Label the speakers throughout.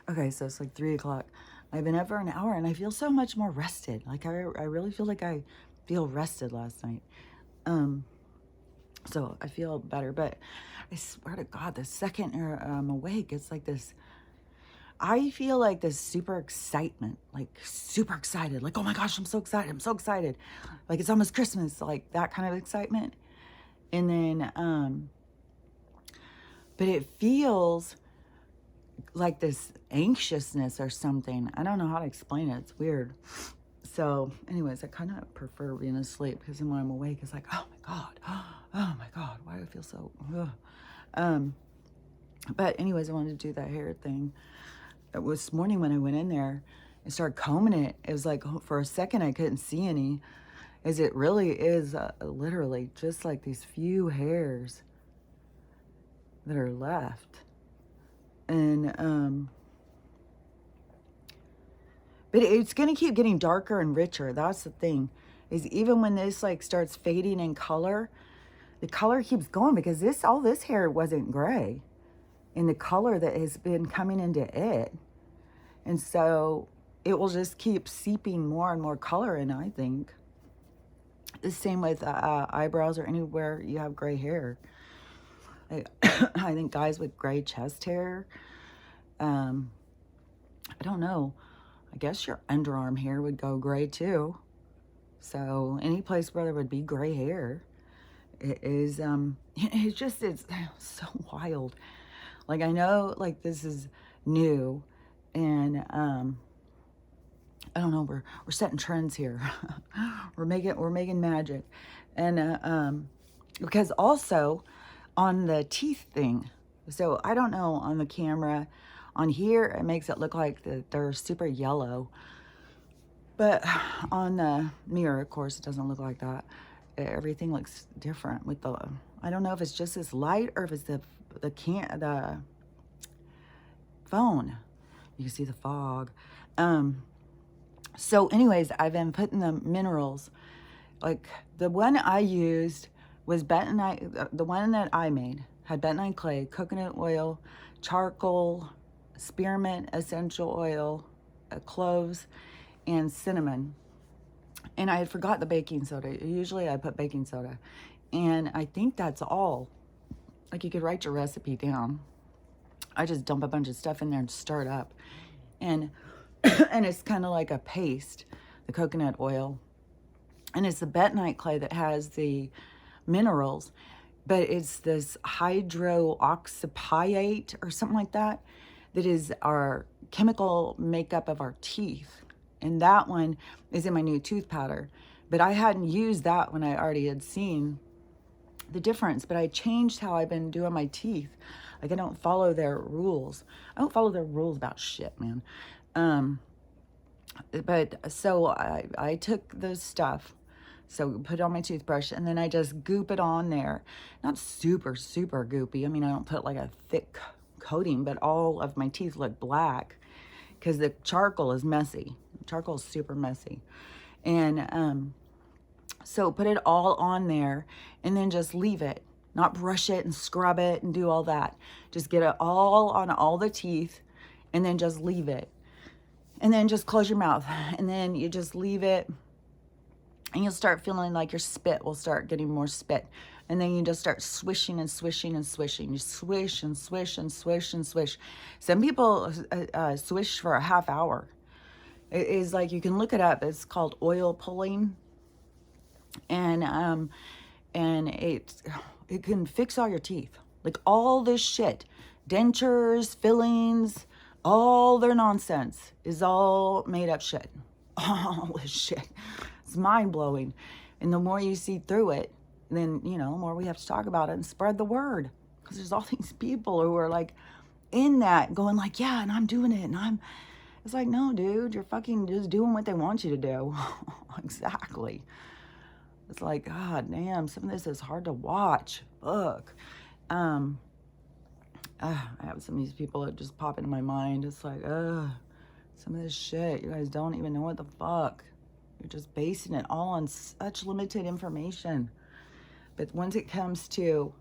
Speaker 1: Okay, so it's like 3 o'clock. I've been up for an hour and I feel so much more rested. Like I really feel like I feel rested last night. Um, so I feel better, but I swear to God, the second I'm awake, it's like this. I feel like this super excitement, like super excited, like, oh my gosh, I'm so excited, I'm so excited. Like it's almost Christmas, like that kind of excitement. And then, but it feels like this anxiousness or something. I don't know how to explain it. It's weird. So, anyways, I kind of prefer being asleep because then when I'm awake, it's like, oh my God, oh my God, why do I feel so? Ugh. Um, but anyways, I wanted to do that hair thing. It was this morning when I went in there and started combing it. It was like for a second I couldn't see any, as it really is literally just like these few hairs that are left. And but it's going to keep getting darker and richer. That's the thing, is even when this like starts fading in color, the color keeps going because all this hair wasn't gray, and the color that has been coming into it. And so it will just keep seeping more and more color in, I think. The same with eyebrows or anywhere you have gray hair. I think guys with gray chest hair, um, I don't know. I guess your underarm hair would go gray too. So any place where there would be gray hair is it's just it's so wild. Like I know like this is new, and I don't know, we're setting trends here. we're making magic. And because also on the teeth thing, so I don't know, on the camera on here it makes it look like they're super yellow, but on the mirror, of course, it doesn't look like that. Everything looks different with the, I don't know if it's just this light or if it's the phone. You can see the fog. So anyways, I've been putting the minerals, like the one I used was bentonite. The one that I made had bentonite clay, coconut oil, charcoal, spearmint essential oil, cloves, and cinnamon. And I had forgot the baking soda. Usually I put baking soda. And I think that's all. Like you could write your recipe down. I just dump a bunch of stuff in there and stir it up. And and it's kind of like a paste, the coconut oil. And it's the bentonite clay that has the minerals, but it's this hydroxypiate or something like that that is our chemical makeup of our teeth. And that one is in my new tooth powder. But I hadn't used that when I already had seen the difference. But I changed how I've been doing my teeth. Like I don't follow their rules. I don't follow their rules about shit, man. But so I took the stuff, so put it on my toothbrush, and then I just goop it on there. Not super, super goopy. I mean, I don't put like a thick coating, but all of my teeth look black because the charcoal is messy. Charcoal is super messy. And so put it all on there and then just leave it. Not brush it and scrub it and do all that. Just get it all on all the teeth and then just leave it. And then just close your mouth. And then you just leave it. And you'll start feeling like your spit will start getting more spit. And then you just start swishing and swishing and swishing. You swish and swish and swish and swish. Some people swish for a half hour. It is like, you can look it up. It's called oil pulling. And it can fix all your teeth. Like all this shit. Dentures, fillings, all their nonsense is all made up shit. All this shit. It's mind blowing. And the more you see through it, then, the more we have to talk about it and spread the word. Because there's all these people who are like in that going like, yeah, and I'm doing it. And it's like, no, dude, you're fucking just doing what they want you to do. Exactly. It's like, God damn, some of this is hard to watch. Fuck. I have some of these people that just pop into my mind. It's like, some of this shit, you guys don't even know what the fuck. You're just basing it all on such limited information. But once it comes to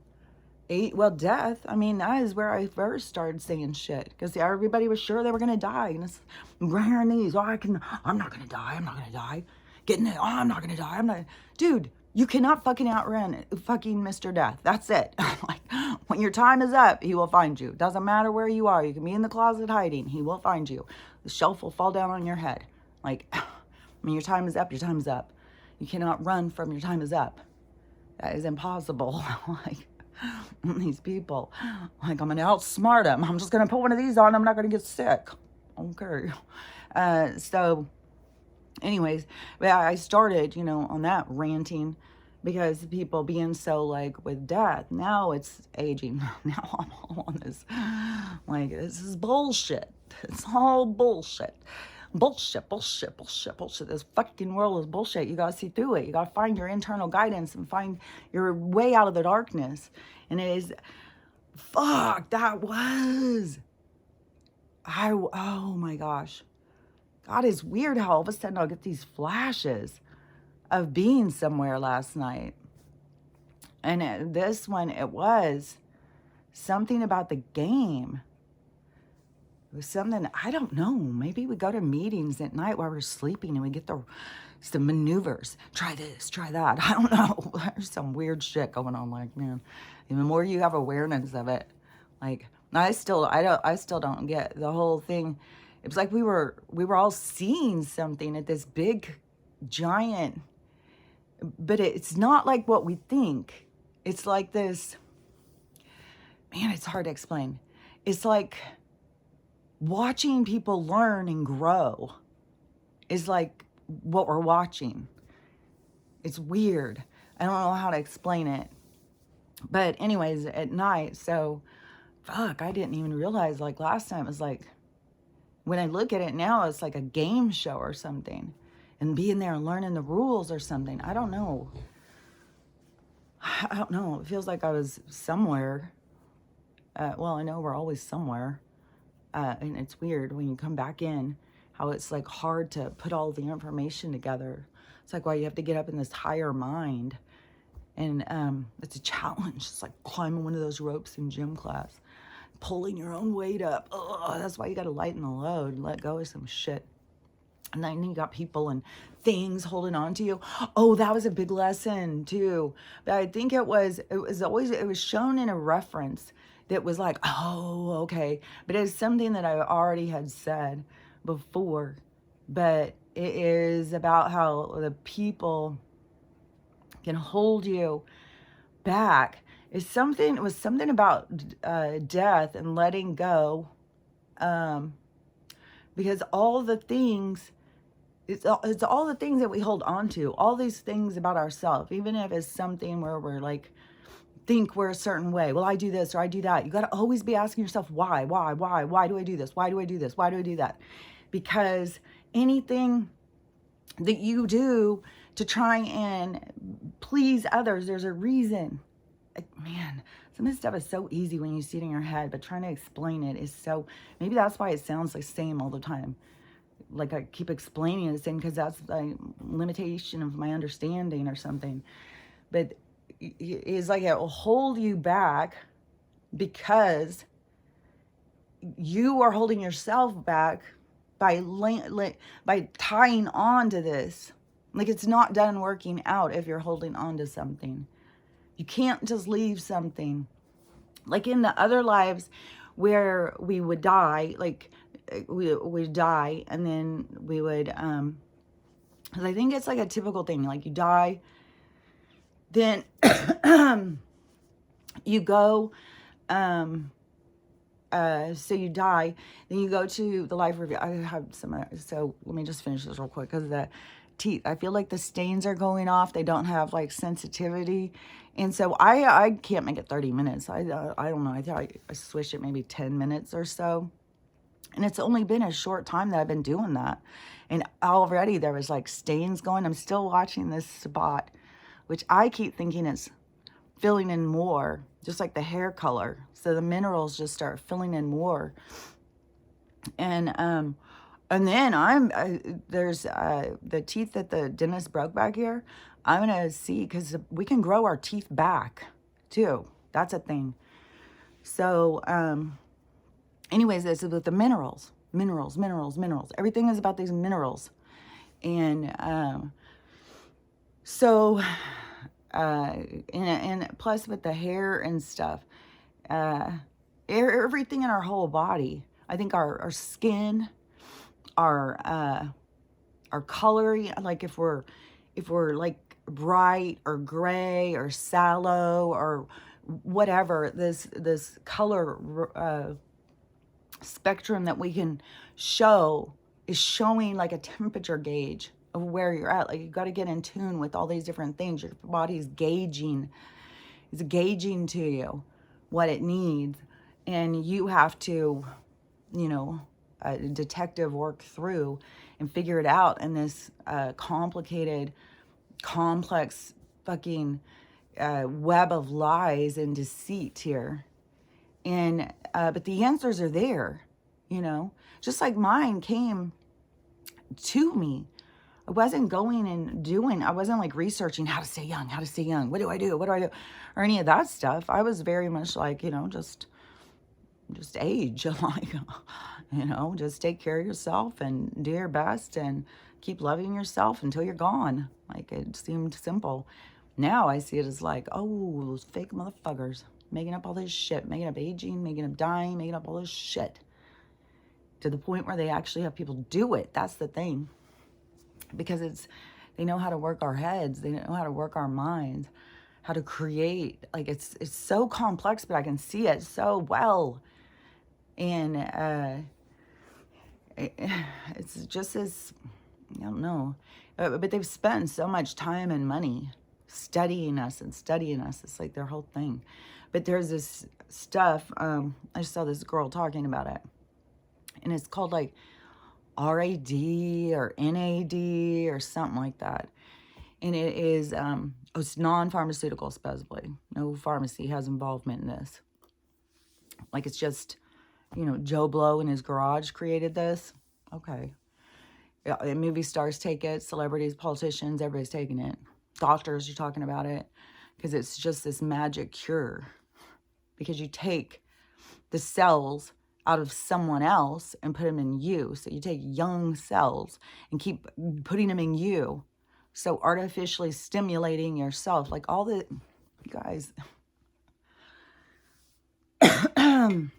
Speaker 1: Well, death. I mean, that is where I first started saying shit because everybody was sure they were gonna die, and it's right on our knees. Oh, I'm not gonna die. I'm not gonna die. Getting it. Oh, I'm not gonna die. I'm not. Dude, you cannot fucking outrun fucking Mr. Death. That's it. Like, when your time is up, he will find you. Doesn't matter where you are. You can be in the closet hiding. He will find you. The shelf will fall down on your head. Like, when your time is up, your time is up. You cannot run from your time is up. That is impossible. Like, these people, like, I'm gonna outsmart them. I'm just gonna put one of these on. I'm not gonna get sick. Okay. So anyways, I started, on that ranting because people being so like with death. Now it's aging. Now I'm all on this. Like, this is bullshit. It's all bullshit. Bullshit, bullshit, bullshit, bullshit. This fucking world is bullshit. You gotta see through it. You gotta find your internal guidance and find your way out of the darkness. And it is, fuck, oh my gosh. God, it's weird how all of a sudden I'll get these flashes of being somewhere last night. And this one, it was something about the game. It was something, I don't know. Maybe we go to meetings at night while we're sleeping and we get some maneuvers. Try this, try that. I don't know. There's some weird shit going on. Like, man, the more you have awareness of it, like, I still don't get the whole thing. It was like we were all seeing something at this big, giant, but it's not like what we think. It's like this, man, it's hard to explain. It's like watching people learn and grow is like what we're watching. It's weird. I don't know how to explain it. But anyways, at night, so, fuck, I didn't even realize, like, last time it was like, when I look at it now, it's like a game show or something. And being there and learning the rules or something. I don't know. It feels like I was somewhere. Well, I know we're always somewhere. And it's weird when you come back in, how it's like hard to put all the information together. It's like why you have to get up in this higher mind. And it's a challenge. It's like climbing one of those ropes in gym class. Pulling your own weight up. Oh, that's why you got to lighten the load. Let go of some shit. And then you got people and things holding on to you. Oh, that was a big lesson too. But I think it was shown in a reference that was like, oh, okay. But it's something that I already had said before. But it is about how the people can hold you back. It was something about death and letting go. Because all the things, it's all the things that we hold on to, all these things about ourselves, even if it's something where we're like, think we're a certain way. Well, I do this or I do that. You got to always be asking yourself, why do I do this? Why do I do this? Why do I do that? Because anything that you do to try and please others, there's a reason. Like, man, some of this stuff is so easy when you see it in your head, but trying to explain it is so, maybe that's why it sounds the same all the time. Like I keep explaining it, saying because that's a limitation of my understanding or something. But it's like it will hold you back because you are holding yourself back by tying on to this. Like, it's not done working out if you're holding on to something. You can't just leave something. Like in the other lives where we would die, like we would die and then we would, because I think it's like a typical thing. Like you die, then you go, so you die, then you go to the life review. I have some, so let me just finish this real quick because the teeth, I feel like the stains are going off. They don't have like sensitivity. And so I can't make it 30 minutes. I don't know. I switch it maybe 10 minutes or so. And it's only been a short time that I've been doing that. And already there was like stains going. I'm still watching this spot, which I keep thinking it's filling in more, just like the hair color. So the minerals just start filling in more. And then there's the teeth that the dentist broke back here. I'm going to see, because we can grow our teeth back too. That's a thing. So, anyways, this is with the minerals. Minerals, minerals, minerals. Everything is about these minerals. And so, and plus with the hair and stuff, everything in our whole body. I think our skin, our color, like if we're like bright or gray or sallow or whatever, this color spectrum that we can show is showing like a temperature gauge of where you're at. Like you got to get in tune with all these different things. Your body's gauging to you what it needs, and you have to, you know, detective work through and figure it out in this complicated, complex fucking web of lies and deceit here. And but the answers are there, you know, just like mine came to me. I wasn't going and doing, I wasn't like researching how to stay young, what do I do, or any of that stuff. I was very much like, you know, just age, like, you know, just take care of yourself and do your best and keep loving yourself until you're gone. Like, it seemed simple. Now I see it as like, oh, those fake motherfuckers making up all this shit, making up aging, making up dying, making up all this shit, to the point where they actually have people do it. That's the thing. Because they know how to work our heads, they know how to work our minds, how to create. Like, it's so complex, but I can see it so well. And it's just as, I don't know, but they've spent so much time and money studying us. It's like their whole thing. But there's this stuff, I just saw this girl talking about it, and it's called like RAD or NAD or something like that. And it is, it's non-pharmaceutical, supposedly. No pharmacy has involvement in this. Like, it's just, you know, Joe Blow in his garage created this. Okay. Yeah, movie stars take it, celebrities, politicians, everybody's taking it. Doctors are talking about it, because it's just this magic cure. Because you take the cells out of someone else and put them in you. So you take young cells and keep putting them in you. So artificially stimulating yourself. Like all the, you guys. God.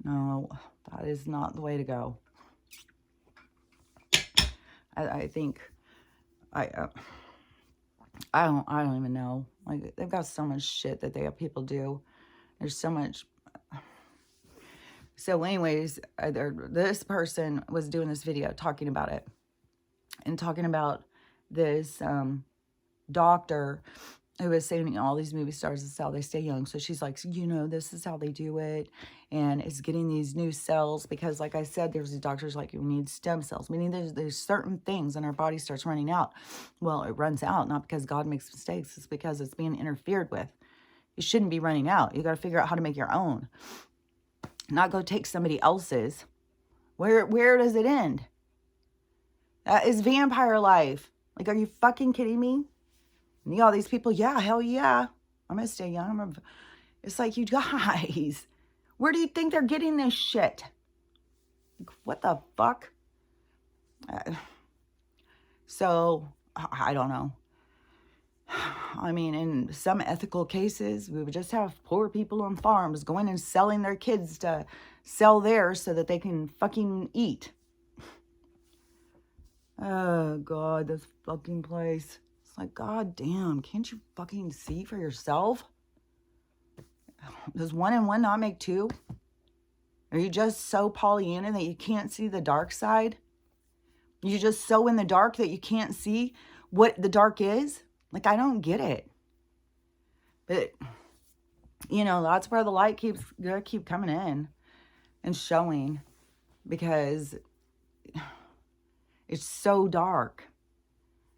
Speaker 1: No, that is not the way to go. I think, I don't even know. Like, they've got so much shit that they have people do. There's so much. So anyways, this person was doing this video talking about it. And talking about this doctor who was saying, you know, all these movie stars, this is how they stay young. So she's like, you know, this is how they do it. And it's getting these new cells. Because like I said, there's these doctors like, you need stem cells. Meaning there's certain things and our body starts running out. Well, it runs out, not because God makes mistakes. It's because it's being interfered with. It shouldn't be running out. You got to figure out how to make your own. Not go take somebody else's. Where does it end? That is vampire life. Like, are you fucking kidding me? And all these people, yeah, hell yeah. I'm going to stay young. It's like, you guys, where do you think they're getting this shit? Like, what the fuck? So, I don't know. I mean, in some ethical cases, we would just have poor people on farms going and selling their kids to sell theirs so that they can fucking eat. Oh, God, this fucking place. It's like, God damn, can't you fucking see for yourself? Does 1 and 1 not make 2? Are you just so Pollyanna that you can't see the dark side? You're just so in the dark that you can't see what the dark is? Like, I don't get it. But, you know, that's where the light keeps gonna keep coming in and showing, because it's so dark.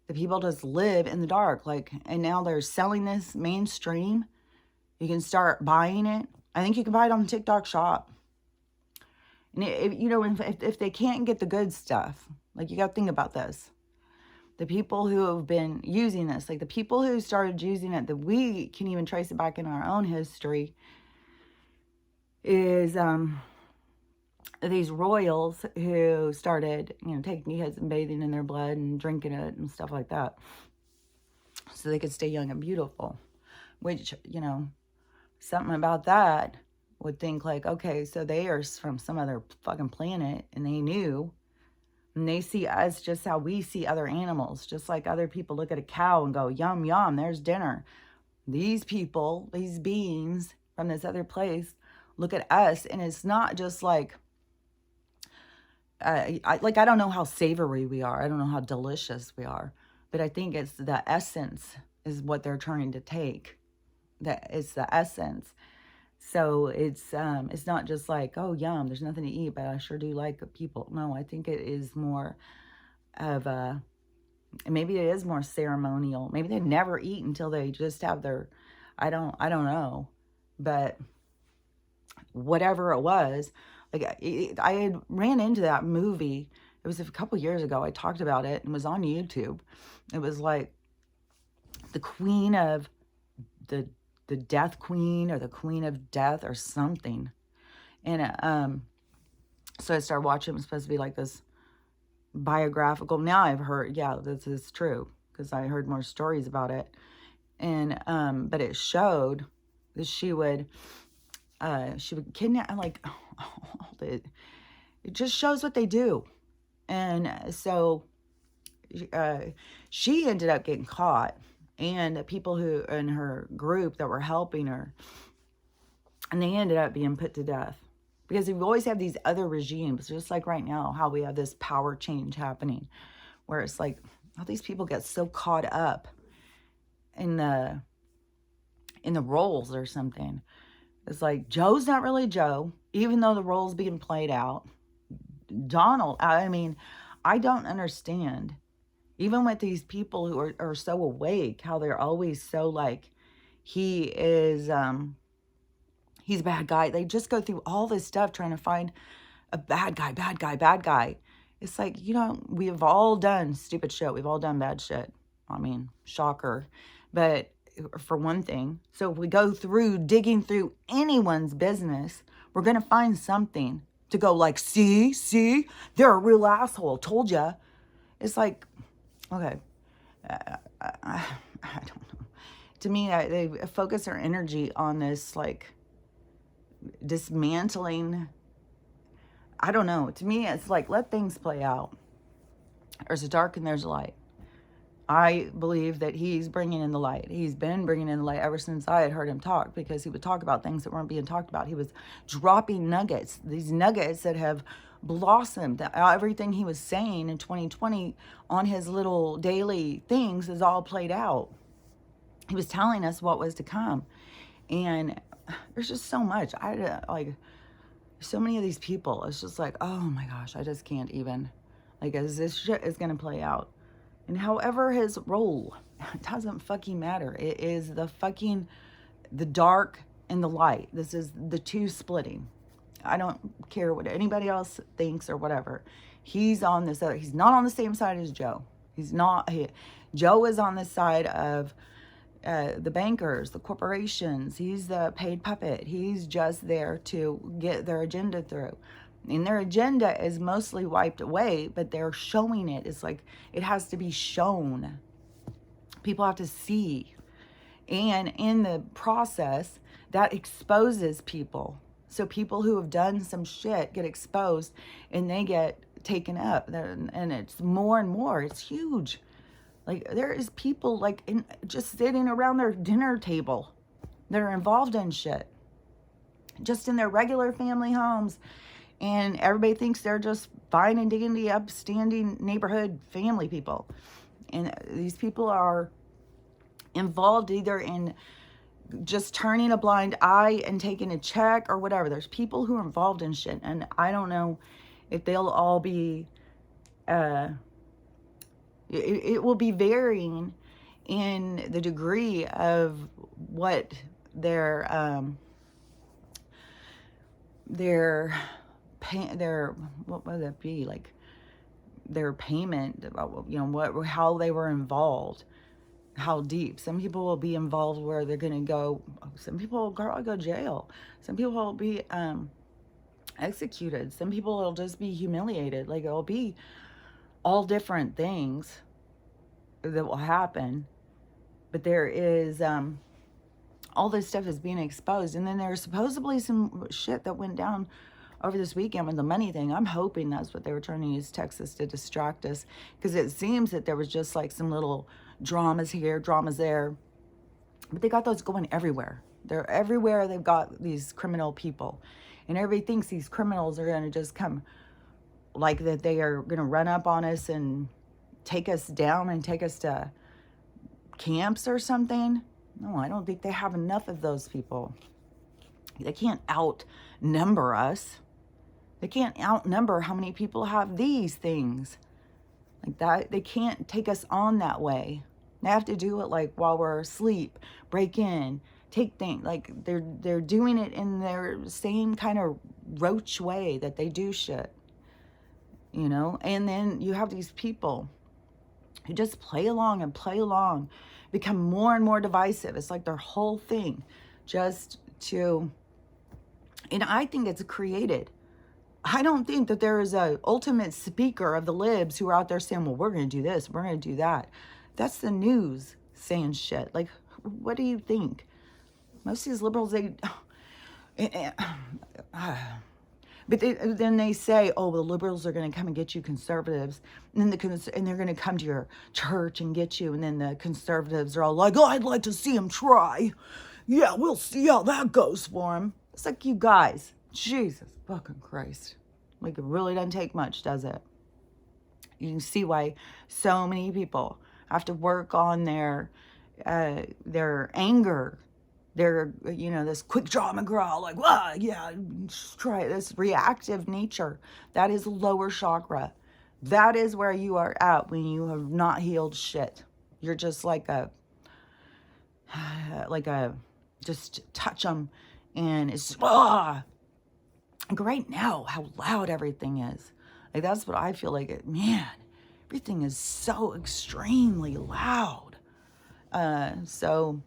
Speaker 1: The people just live in the dark. Like, and now they're selling this mainstream. You can start buying it. I think you can buy it on the TikTok shop. And if, you know, if they can't get the good stuff, like, you got to think about this. The people who have been using this, like the people who started using it, that we can even trace it back in our own history, is these royals who started, taking kids and bathing in their blood and drinking it and stuff like that, so they could stay young and beautiful. Which, something about that would think like, okay, so they are from some other fucking planet, and they knew, and they see us just how we see other animals, just like other people look at a cow and go, yum, yum, there's dinner. These people, these beings from this other place look at us, and it's not just like, I don't know how savory we are. I don't know how delicious we are, but I think it's the essence is what they're trying to take. That is the essence. So it's not just like, oh, yum, there's nothing to eat, but I sure do like people. No, I think it is more of a, maybe it is more ceremonial. Maybe they never eat until they just have their, I don't know, but whatever it was, like I had ran into that movie. It was a couple years ago. I talked about it and it was on YouTube. It was like the queen of the death queen, or the queen of death, or something. And so I started watching. It was supposed to be like this biographical. Now I've heard, yeah, this is true, because I heard more stories about it. And but it showed that she would kidnap, like, it just shows what they do. And so she ended up getting caught, and the people who in her group that were helping her, and they ended up being put to death. Because we always have these other regimes, just like right now, how we have this power change happening, where it's like all these people get so caught up in the roles or something. It's like Joe's not really Joe, even though the role's being played out. Donald, I mean, I don't understand. Even with these people who are so awake, how they're always so like, he is, he's a bad guy. They just go through all this stuff trying to find a bad guy, bad guy, bad guy. It's like, we have all done stupid shit. We've all done bad shit. I mean, shocker. But for one thing, so if we go through digging through anyone's business, we're going to find something to go like, see, they're a real asshole. Told ya. It's like, okay, I don't know. To me, they focus their energy on this, like, dismantling. I don't know. To me, it's like, let things play out. There's a dark and there's a light. I believe that he's bringing in the light. He's been bringing in the light ever since I had heard him talk, because he would talk about things that weren't being talked about. He was dropping nuggets, these nuggets that have blossomed. Everything he was saying in 2020 on his little daily things is all played out. He was telling us what was to come. And there's just so much. So many of these people, it's just like, oh my gosh, I just can't even, like, as this shit is going to play out. And however his role, it doesn't fucking matter. It is the dark and the light. This is the two splitting. I don't care what anybody else thinks or whatever. He's on this other, he's not on the same side as Joe. Joe is on the side of the bankers, the corporations. He's the paid puppet. He's just there to get their agenda through. And their agenda is mostly wiped away, but they're showing it. It's like, it has to be shown. People have to see. And in the process, that exposes people. So people who have done some shit get exposed, and they get taken up. And it's more and more. It's huge. Like, there is people like just sitting around their dinner table that are involved in shit. Just in their regular family homes. And everybody thinks they're just fine and dandy, upstanding neighborhood family people. And these people are involved either in just turning a blind eye and taking a check or whatever. There's people who are involved in shit. And I don't know if they'll all be, it will be varying in the degree of what their what would that be, like, their payment, about, you know, how they were involved, how deep. Some people will be involved where they're going to go, some people will go jail. Some people will be executed. Some people will just be humiliated. Like, it'll be all different things that will happen. But there is, all this stuff is being exposed. And then there's supposedly some shit that went down over this weekend with the money thing. I'm hoping that's what they were trying to use Texas to distract us, because it seems that there was just like some little dramas here, dramas there. But they got those going everywhere. They're everywhere. They've got these criminal people. And everybody thinks these criminals are going to just come, like that they are going to run up on us and take us down and take us to camps or something. No, I don't think they have enough of those people. They can't outnumber us. They can't outnumber how many people have these things. Like that, they can't take us on that way. They have to do it like while we're asleep, break in, take things. Like they're doing it in their same kind of roach way that they do shit. You know? And then you have these people who just play along, become more and more divisive. It's like their whole thing just to, and I think it's created. I don't think that there is a ultimate speaker of the libs who are out there saying, well, we're going to do this, we're going to do that. That's the news saying shit. Like, what do you think? Most of these liberals, then they say, oh, the liberals are going to come and get you conservatives. And then and they're going to come to your church and get you. And then the conservatives are all like, oh, I'd like to see them try. Yeah, we'll see how that goes for them. It's like, you guys, Jesus fucking Christ. Like, it really doesn't take much, does it? You can see why so many people have to work on their anger, their, you know, this quick draw McGraw, like, well, yeah, try it. This reactive nature. That is lower chakra. That is where you are at when you have not healed shit. You're just like just touch them and it's, like right now, how loud everything is. Like, that's what I feel like. Man, everything is so extremely loud. So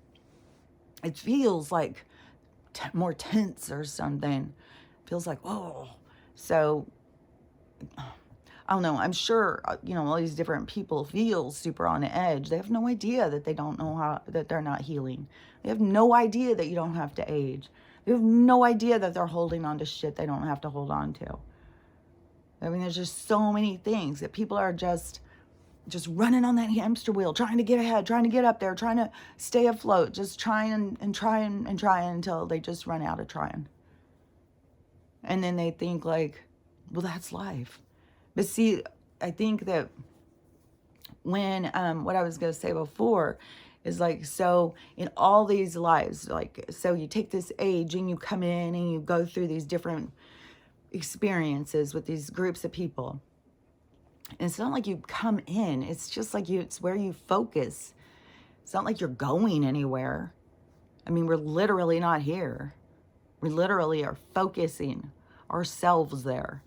Speaker 1: it feels like more tense or something. Feels like, whoa. So, I don't know. I'm sure, you know, all these different people feel super on edge. They have no idea that they don't know how, that they're not healing. They have no idea that you don't have to age. They have no idea that they're holding on to shit they don't have to hold on to. I mean, there's just so many things that people are just running on that hamster wheel, trying to get ahead, trying to get up there, trying to stay afloat, just trying and trying until they just run out of trying. And then they think like, well, that's life. But see, I think that when, what I was going to say before is like, so in all these lives, like, so you take this age and you come in and you go through these different experiences with these groups of people. And it's not like you come in, it's just like it's where you focus. It's not like you're going anywhere. I mean, we're literally not here. We literally are focusing ourselves there.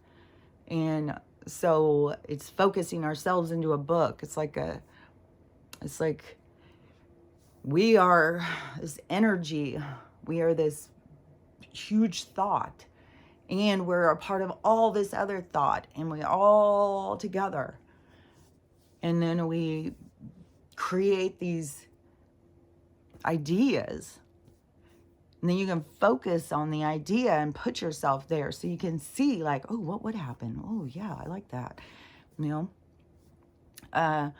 Speaker 1: And so it's focusing ourselves into a book. It's like we are this energy. We are this huge thought. And we're a part of all this other thought. And we all together. And then we create these ideas. And then you can focus on the idea and put yourself there. So you can see like, oh, what would happen? Oh, yeah, I like that. You know?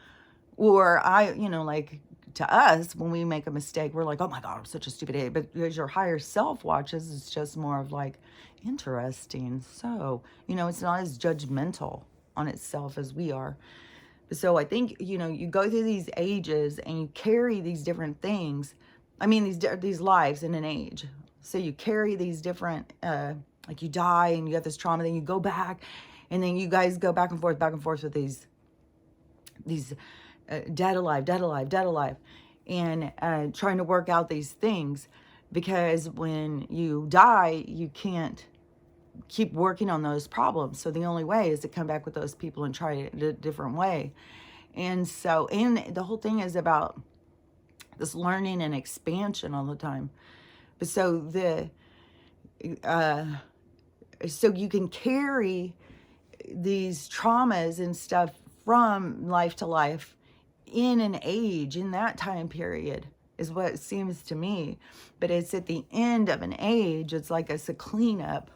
Speaker 1: Or like to us, when we make a mistake, we're like, oh my God, I'm such a stupid idiot. But as your higher self watches, it's just more of like, interesting. So, you know, it's not as judgmental on itself as we are. So I think, you know, you go through these ages and you carry these different things. I mean, these lives in an age. So you carry these different, like you die and you have this trauma, then you go back and then you guys go back and forth with these dead alive, and trying to work out these things, because when you die, you can't keep working on those problems. So the only way is to come back with those people and try it a different way. And so, and the whole thing is about this learning and expansion all the time. But so so you can carry these traumas and stuff from life to life in an age, in that time period, is what it seems to me. But it's at the end of an age, it's like it's a cleanup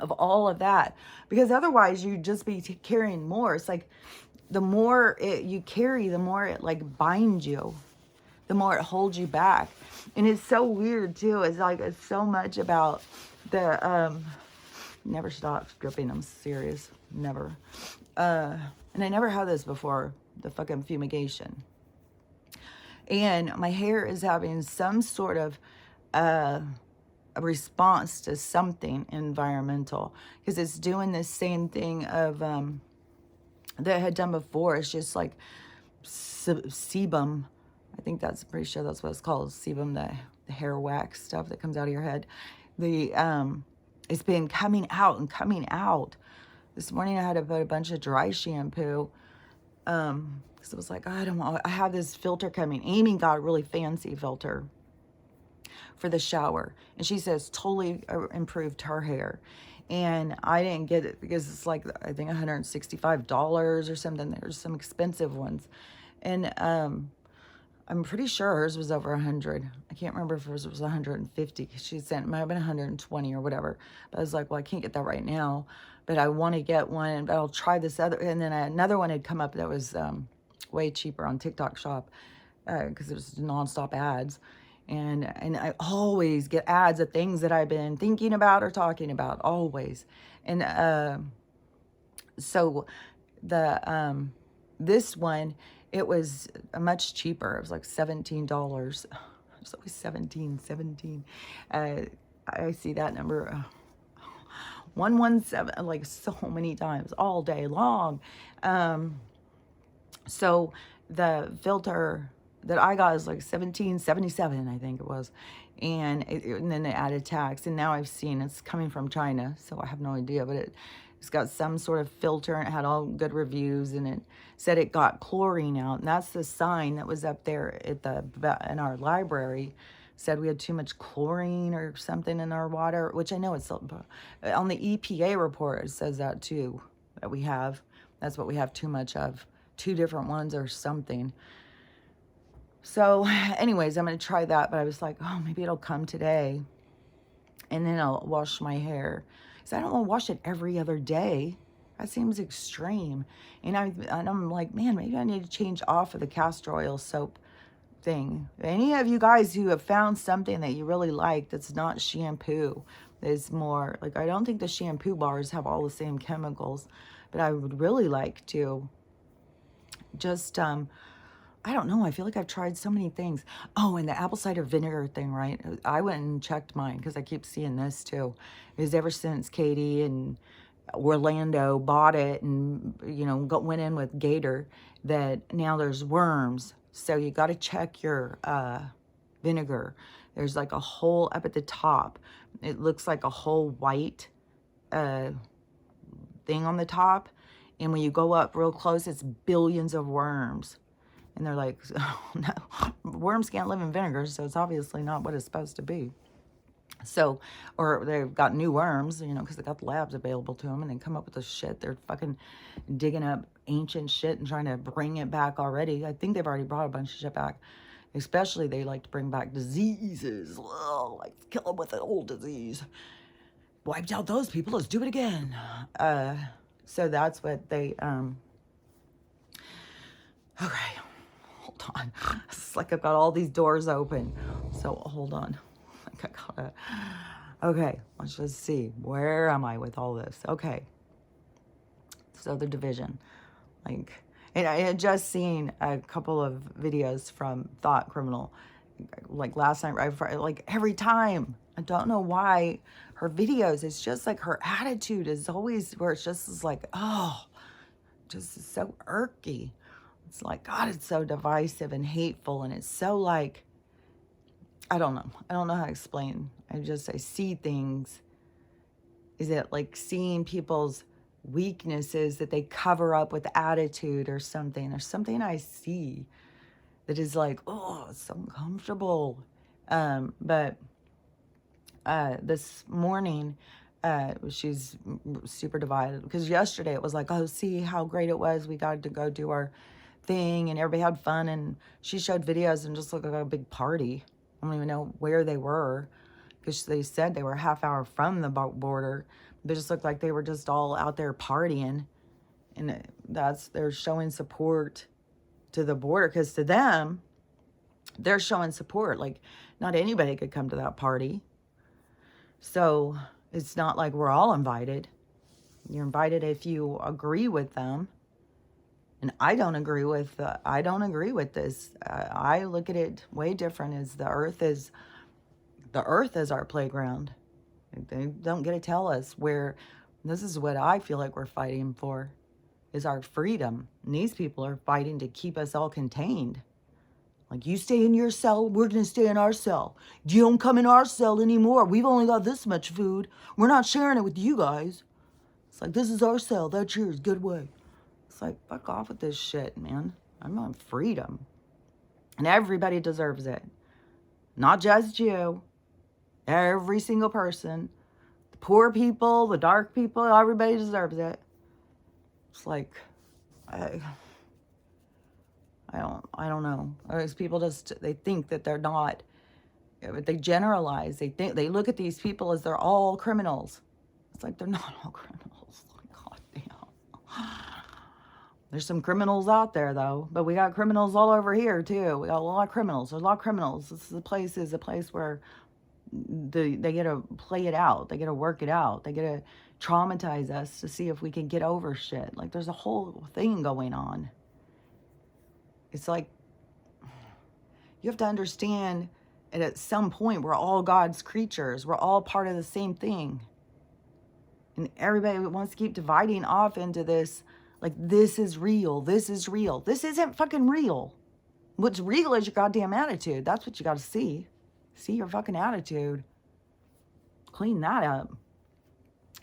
Speaker 1: of all of that, because otherwise you'd just be carrying more. It's like the more you carry, the more it like binds you, the more it holds you back. And it's so weird too. It's like it's so much about the never stops dripping. I'm serious. Never. And I never had this before, the fucking fumigation. And my hair is having some sort of a response to something environmental, because it's doing the same thing of that I had done before. It's just like sebum. I think that's, pretty sure that's what it's called, sebum, the hair wax stuff that comes out of your head. It's been coming out and coming out. This morning I had to put a bunch of dry shampoo because it was like, I don't know, I have this filter coming. Amy got a really fancy filter for the shower, and she says totally improved her hair. And I didn't get it because it's like, I think $165 or something. There's some expensive ones. And I'm pretty sure hers was over 100. I can't remember if hers was 150. She said it might have been 120 or whatever. But I was like, well, I can't get that right now, but I want to get one, but I'll try this other. And then another one had come up that was way cheaper on TikTok Shop because it was nonstop ads. And I always get ads of things that I've been thinking about or talking about, always. And so the this one, it was much cheaper. It was like $17. It's always 17. I see that number 117 like so many times all day long. So the filter that I got is like $17.77, I think it was. And then they added tax. And now I've seen it's coming from China, so I have no idea. But it's got some sort of filter, and it had all good reviews, and it said it got chlorine out. And that's the sign that was up there at in our library. Said we had too much chlorine or something in our water, which I know it's on the EPA report. It says that too, that we have. That's what we have too much of. 2 different ones or something. So anyways, I'm going to try that. But I was like, oh, maybe it'll come today. And then I'll wash my hair. Because I don't want to wash it every other day. That seems extreme. And I'm like, man, maybe I need to change off of the castor oil soap thing. Any of you guys who have found something that you really like that's not shampoo, is more like, I don't think the shampoo bars have all the same chemicals. But I would really like to just... I don't know. I feel like I've tried so many things. Oh, and the apple cider vinegar thing, right? I went and checked mine because I keep seeing this too. Because ever since Katie and Orlando bought it and, you know, went in with Gator, that now there's worms. So you got to check your vinegar. There's like a hole up at the top. It looks like a whole white thing on the top. And when you go up real close, it's billions of worms. And they're like, oh, no, worms can't live in vinegar, so it's obviously not what it's supposed to be. So, or they've got new worms, you know, because they got the labs available to them, and they come up with this shit. They're fucking digging up ancient shit and trying to bring it back already. I think they've already brought a bunch of shit back. Especially they like to bring back diseases. Oh, like kill them with an old disease. Wiped out those people, let's do it again. So that's what they, okay. Hold on. It's like I've got all these doors open. So hold on. I gotta... Okay, let's just see. Where am I with all this? Okay. So the division. Like, and I had just seen a couple of videos from Thought Criminal. Like last night, right before, like every time. I don't know why her videos, it's just like her attitude is always where it's just like, oh, just so irky. It's like, God, it's so divisive and hateful. And it's so like, I don't know. I don't know how to explain. I see things Is it like seeing people's weaknesses that they cover up with attitude or something? There's something I see that is like, oh, it's so uncomfortable. But this morning, she's super divided because yesterday it was like, oh, see how great it was. We got to go do our thing and everybody had fun. And she showed videos and just looked like a big party. I don't even know where they were because they said they were a half hour from the border. They just looked like they were just all out there partying. And they're showing support to the border because to them, they're showing support. Like, not anybody could come to that party. So it's not like we're all invited. You're invited if you agree with them. And I don't agree with this. I look at it way different. As the earth is our playground. They don't get to tell us where. This is what I feel like we're fighting for, is our freedom. And these people are fighting to keep us all contained. Like, you stay in your cell, we're going to stay in our cell. You don't come in our cell anymore. We've only got this much food. We're not sharing it with you guys. It's like, this is our cell, that's yours, good way. It's like, fuck off with this shit, man. I'm on freedom. And everybody deserves it. Not just you. Every single person. The poor people, the dark people, everybody deserves it. It's like, I don't know. These people they think that they're not, they generalize. They look at these people as they're all criminals. It's like, they're not all criminals. Like, God damn. There's some criminals out there though, but we got criminals all over here too. We got a lot of criminals. There's a lot of criminals. This is a place where they get to play it out. They get to work it out. They get to traumatize us to see if we can get over shit. Like, there's a whole thing going on. It's like, you have to understand that at some point we're all God's creatures. We're all part of the same thing. And everybody wants to keep dividing off into this, like, this is real. This is real. This isn't fucking real. What's real is your goddamn attitude. That's what you got to see. See your fucking attitude. Clean that up.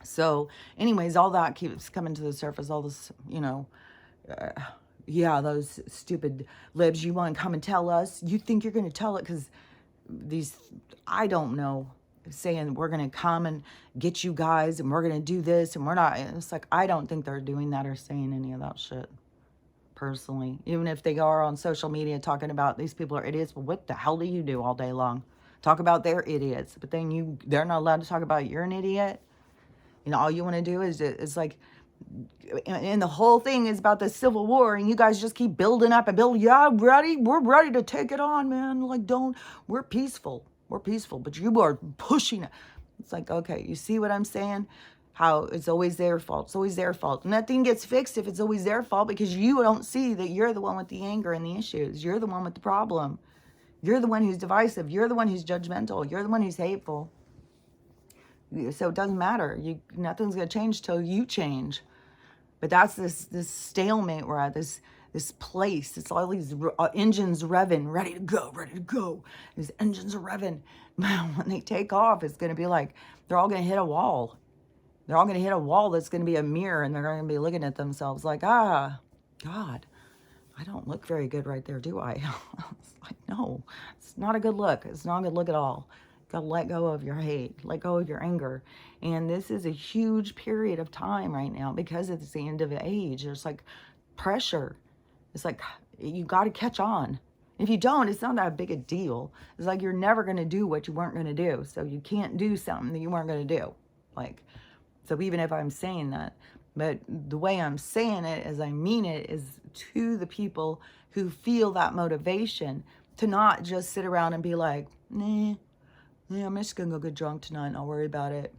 Speaker 1: So anyways, all that keeps coming to the surface. All this, yeah, those stupid libs, you want to come and tell us? You think you're going to tell it because these, I don't know, saying we're going to come and get you guys and we're going to do this and we're not. It's like, I don't think they're doing that or saying any of that shit. Personally, even if they are on social media talking about these people are idiots, well, what the hell do you do all day long? Talk about their idiots, but then they're not allowed to talk about you're an idiot. All you want to do is like, and the whole thing is about the Civil War, and you guys just keep building up and building. Yeah, we're ready to take it on, man. Like, we're peaceful, but you are pushing it. It's like, okay, you see what I'm saying? How it's always their fault. It's always their fault. Nothing gets fixed if it's always their fault, because you don't see that you're the one with the anger and the issues. You're the one with the problem. You're the one who's divisive. You're the one who's judgmental. You're the one who's hateful. So it doesn't matter. Nothing's going to change till you change. But that's this stalemate we're at, this place. It's all these engines revving, ready to go. These engines are revving. When they take off, it's going to be like they're all going to hit a wall. They're all going to hit a wall that's going to be a mirror, and they're going to be looking at themselves like, God, I don't look very good right there, do I? It's like, no, it's not a good look. It's not a good look at all. You gotta let go of your hate, let go of your anger. And this is a huge period of time right now because it's the end of the age. There's like pressure. It's like, you got to catch on. If you don't, it's not that big a deal. It's like you're never going to do what you weren't going to do. So you can't do something that you weren't going to do. Like, so even if I'm saying that, but the way I'm saying it as I mean it is to the people who feel that motivation to not just sit around and be like, nah, yeah, I'm just going to go get drunk tonight and I'll worry about it.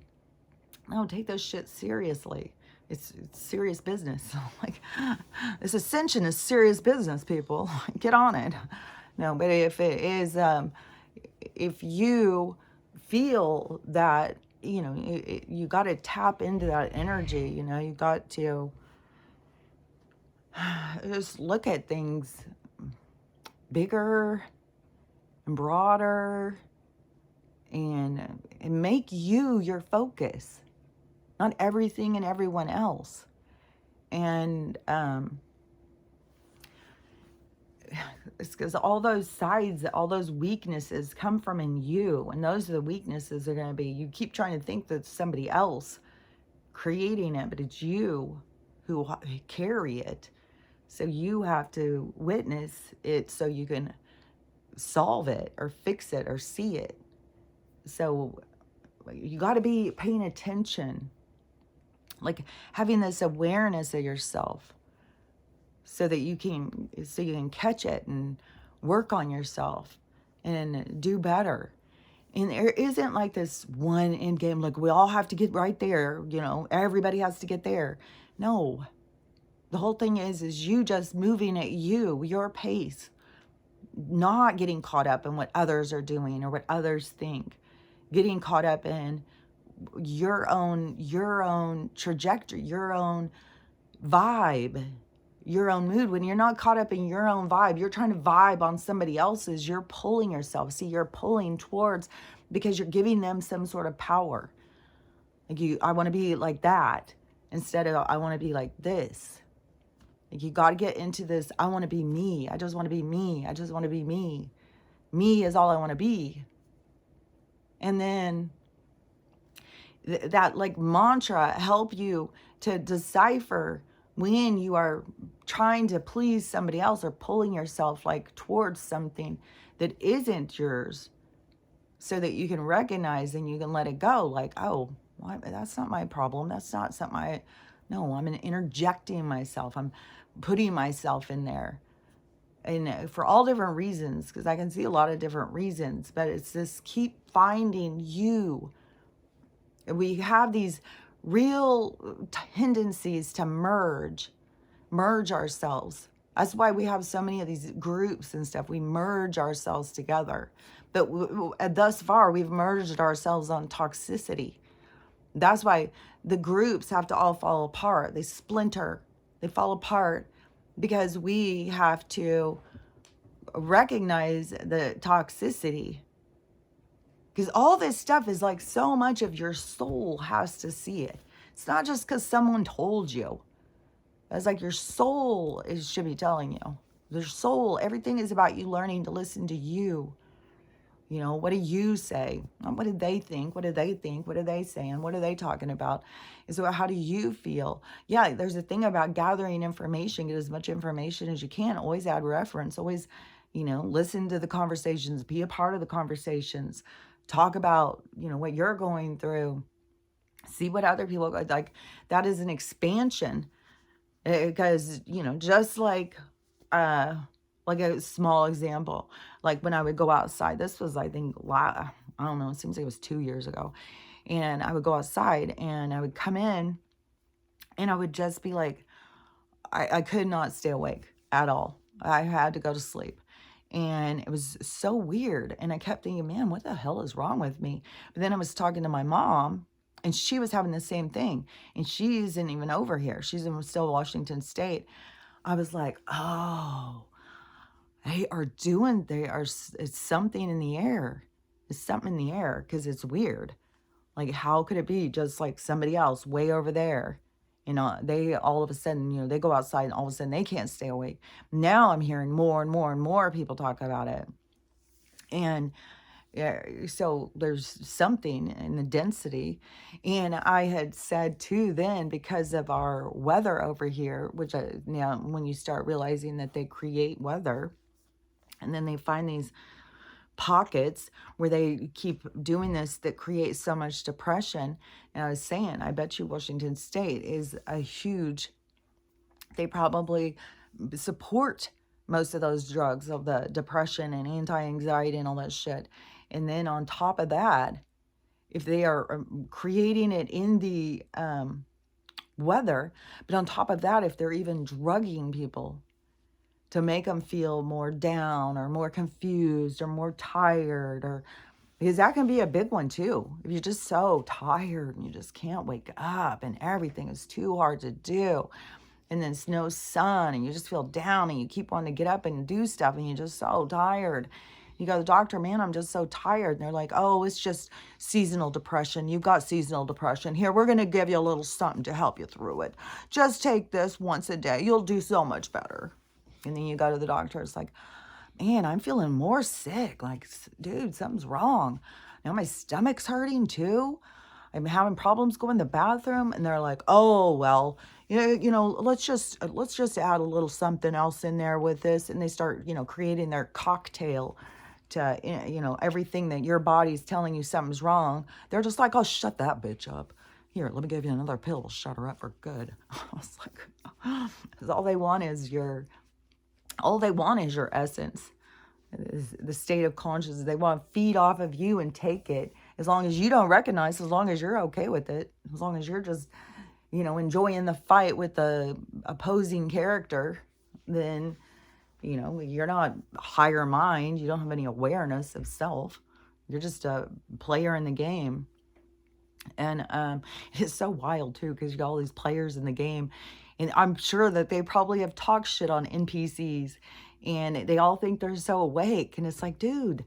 Speaker 1: No, take this shit seriously. It's serious business. Like, this ascension is serious business, people. Get on it. No, but if it is, if you feel that, you got to tap into that energy, you got to just look at things bigger and broader and make you your focus. not everything and everyone else. And it's because all those sides, all those weaknesses come from in you. And those are the weaknesses are going to be, you keep trying to think that somebody else creating it, but it's you who carry it. So you have to witness it so you can solve it or fix it or see it. So you got to be paying attention, like having this awareness of yourself so that you can catch it and work on yourself and do better. And there isn't like this one end game, like we all have to get right there, everybody has to get there. No. The whole thing is you just moving at your pace, not getting caught up in what others are doing or what others think, getting caught up in your own trajectory, your own vibe, your own mood. When you're not caught up in your own vibe, you're trying to vibe on somebody else's, you're pulling yourself. See, you're pulling towards, because you're giving them some sort of power. Like I want to be like that instead of I want to be like this. Like you got to get into this, I want to be me. I just want to be me. I just want to be me. Me is all I want to be. And then that like mantra help you to decipher when you are trying to please somebody else or pulling yourself like towards something that isn't yours, so that you can recognize and you can let it go. Like, oh, well, that's not my problem. That's not something no, I'm interjecting myself. I'm putting myself in there. And for all different reasons, because I can see a lot of different reasons, but it's this keep finding you. We have these real tendencies to merge ourselves. That's why we have so many of these groups and stuff. We merge ourselves together. But thus far, we've merged ourselves on toxicity. That's why the groups have to all fall apart. They splinter. They fall apart because we have to recognize the toxicity. Because all this stuff is like so much of your soul has to see it. It's not just because someone told you. It's like your soul should be telling you. Your soul, everything is about you learning to listen to you. What do you say? What did they think? What did they think? What are they saying? What are they talking about? So how do you feel? Yeah, there's a thing about gathering information. Get as much information as you can. Always add reference. Always, listen to the conversations. Be a part of the conversations. Talk about, what you're going through. See what other people go. Like, that is an expansion. Because, just like a small example, like when I would go outside, this was, I think, I don't know, it seems like it was 2 years ago. And I would go outside and I would come in and I would just be like, I could not stay awake at all. I had to go to sleep. And it was so weird. And I kept thinking, man, what the hell is wrong with me? But then I was talking to my mom and she was having the same thing. And she isn't even over here. She's in still Washington State. I was like, oh, it's something in the air. It's something in the air because it's weird. Like, how could it be just like somebody else way over there? They all of a sudden, they go outside and all of a sudden they can't stay awake. Now I'm hearing more and more and more people talk about it. And so there's something in the density. And I had said too, then, because of our weather over here, which now when you start realizing that they create weather, and then they find these pockets where they keep doing this that creates so much depression. And I was saying, I bet you Washington State is a huge, they probably support most of those drugs of the depression and anti-anxiety and all that shit. And then on top of that, if they are creating it in the weather, but on top of that, if they're even drugging people to make them feel more down or more confused or more tired, or because that can be a big one too. If you're just so tired and you just can't wake up and everything is too hard to do, and there's no sun and you just feel down and you keep wanting to get up and do stuff and you're just so tired, You go to the doctor, man, I'm just so tired. And they're like, oh, it's just seasonal depression. You've got seasonal depression. Here, we're going to give you a little something to help you through it. Just take this once a day. You'll do so much better. And then you go to the doctor. It's like, man, I'm feeling more sick. Like, dude, something's wrong. Now my stomach's hurting too. I'm having problems going to the bathroom. And they're like, oh, well, let's just add a little something else in there with this. And they start, creating their cocktail to, everything that your body's telling you something's wrong. They're just like, oh, shut that bitch up. Here, let me give you another pill. We'll shut her up for good. I was like, because all they want is your essence, the state of consciousness. They want to feed off of you and take it. As long as you don't recognize, as long as you're okay with it, as long as you're just, enjoying the fight with the opposing character, then, you're not higher mind. You don't have any awareness of self. You're just a player in the game. And it's so wild, too, because you got all these players in the game. And I'm sure that they probably have talked shit on NPCs. And they all think they're so awake. And it's like, dude,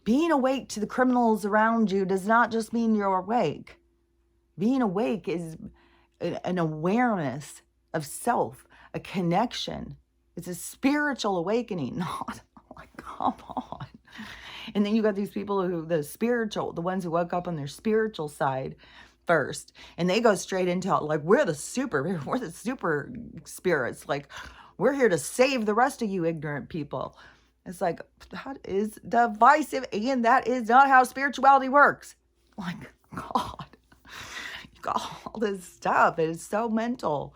Speaker 1: being awake to the criminals around you does not just mean you're awake. Being awake is an awareness of self, a connection. It's a spiritual awakening, not like, come on. And then you got these people who, the ones who woke up on their spiritual side first, and they go straight into like, we're the super spirits. Like, we're here to save the rest of you ignorant people. It's like, that is divisive, and that is not how spirituality works. Like, God, you got all this stuff. It is so mental.